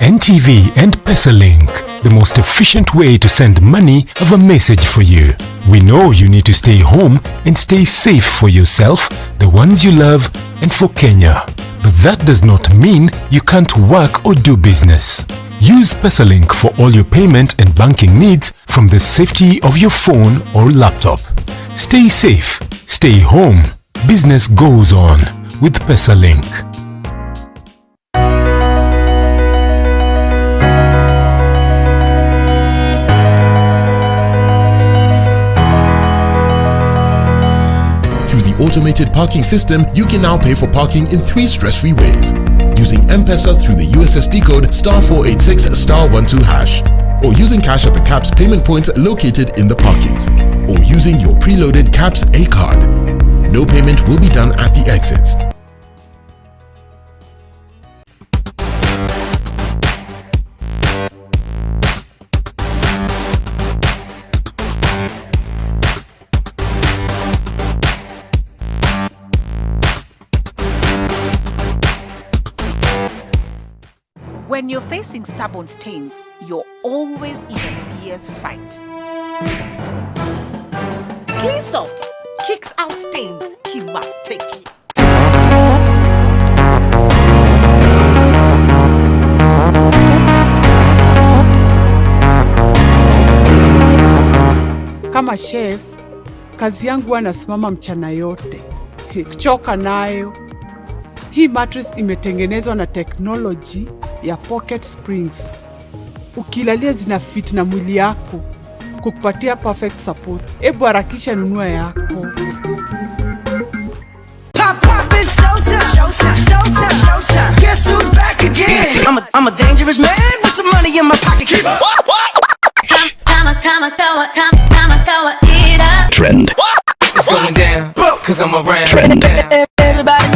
NTV and PesaLink, the most efficient way to send money, have a message for you. We know you need to stay home and stay safe for yourself, the ones you love, and for Kenya. But that does not mean you can't work or do business. Use PesaLink for all your payment and banking needs from the safety of your phone or laptop. Stay safe, stay home, business goes on with PesaLink. Automated parking system, you can now pay for parking in 3 stress-free ways. Using M-Pesa through the USSD code *486*12#, or using cash at the CAPS payment points located in the parkings, or using your preloaded CAPS A card. No payment will be done at the exits. When you're facing stubborn stains, you're always in a fierce fight. Clean Soft kicks out stains. Kimateki. Kama chef, kazi yangu anasimama mchana yote. Kuchoka nayo. Hii mattress imetengenezwa na technology ya pocket springs. Ukilalia zina fit na mwili yako, kukupatia perfect support. Ebu harakisha nunua yako. Guess who's back again? I'm a dangerous man with some money in my pocket. Trend. It's going down, cause I'm around. Trend. Everybody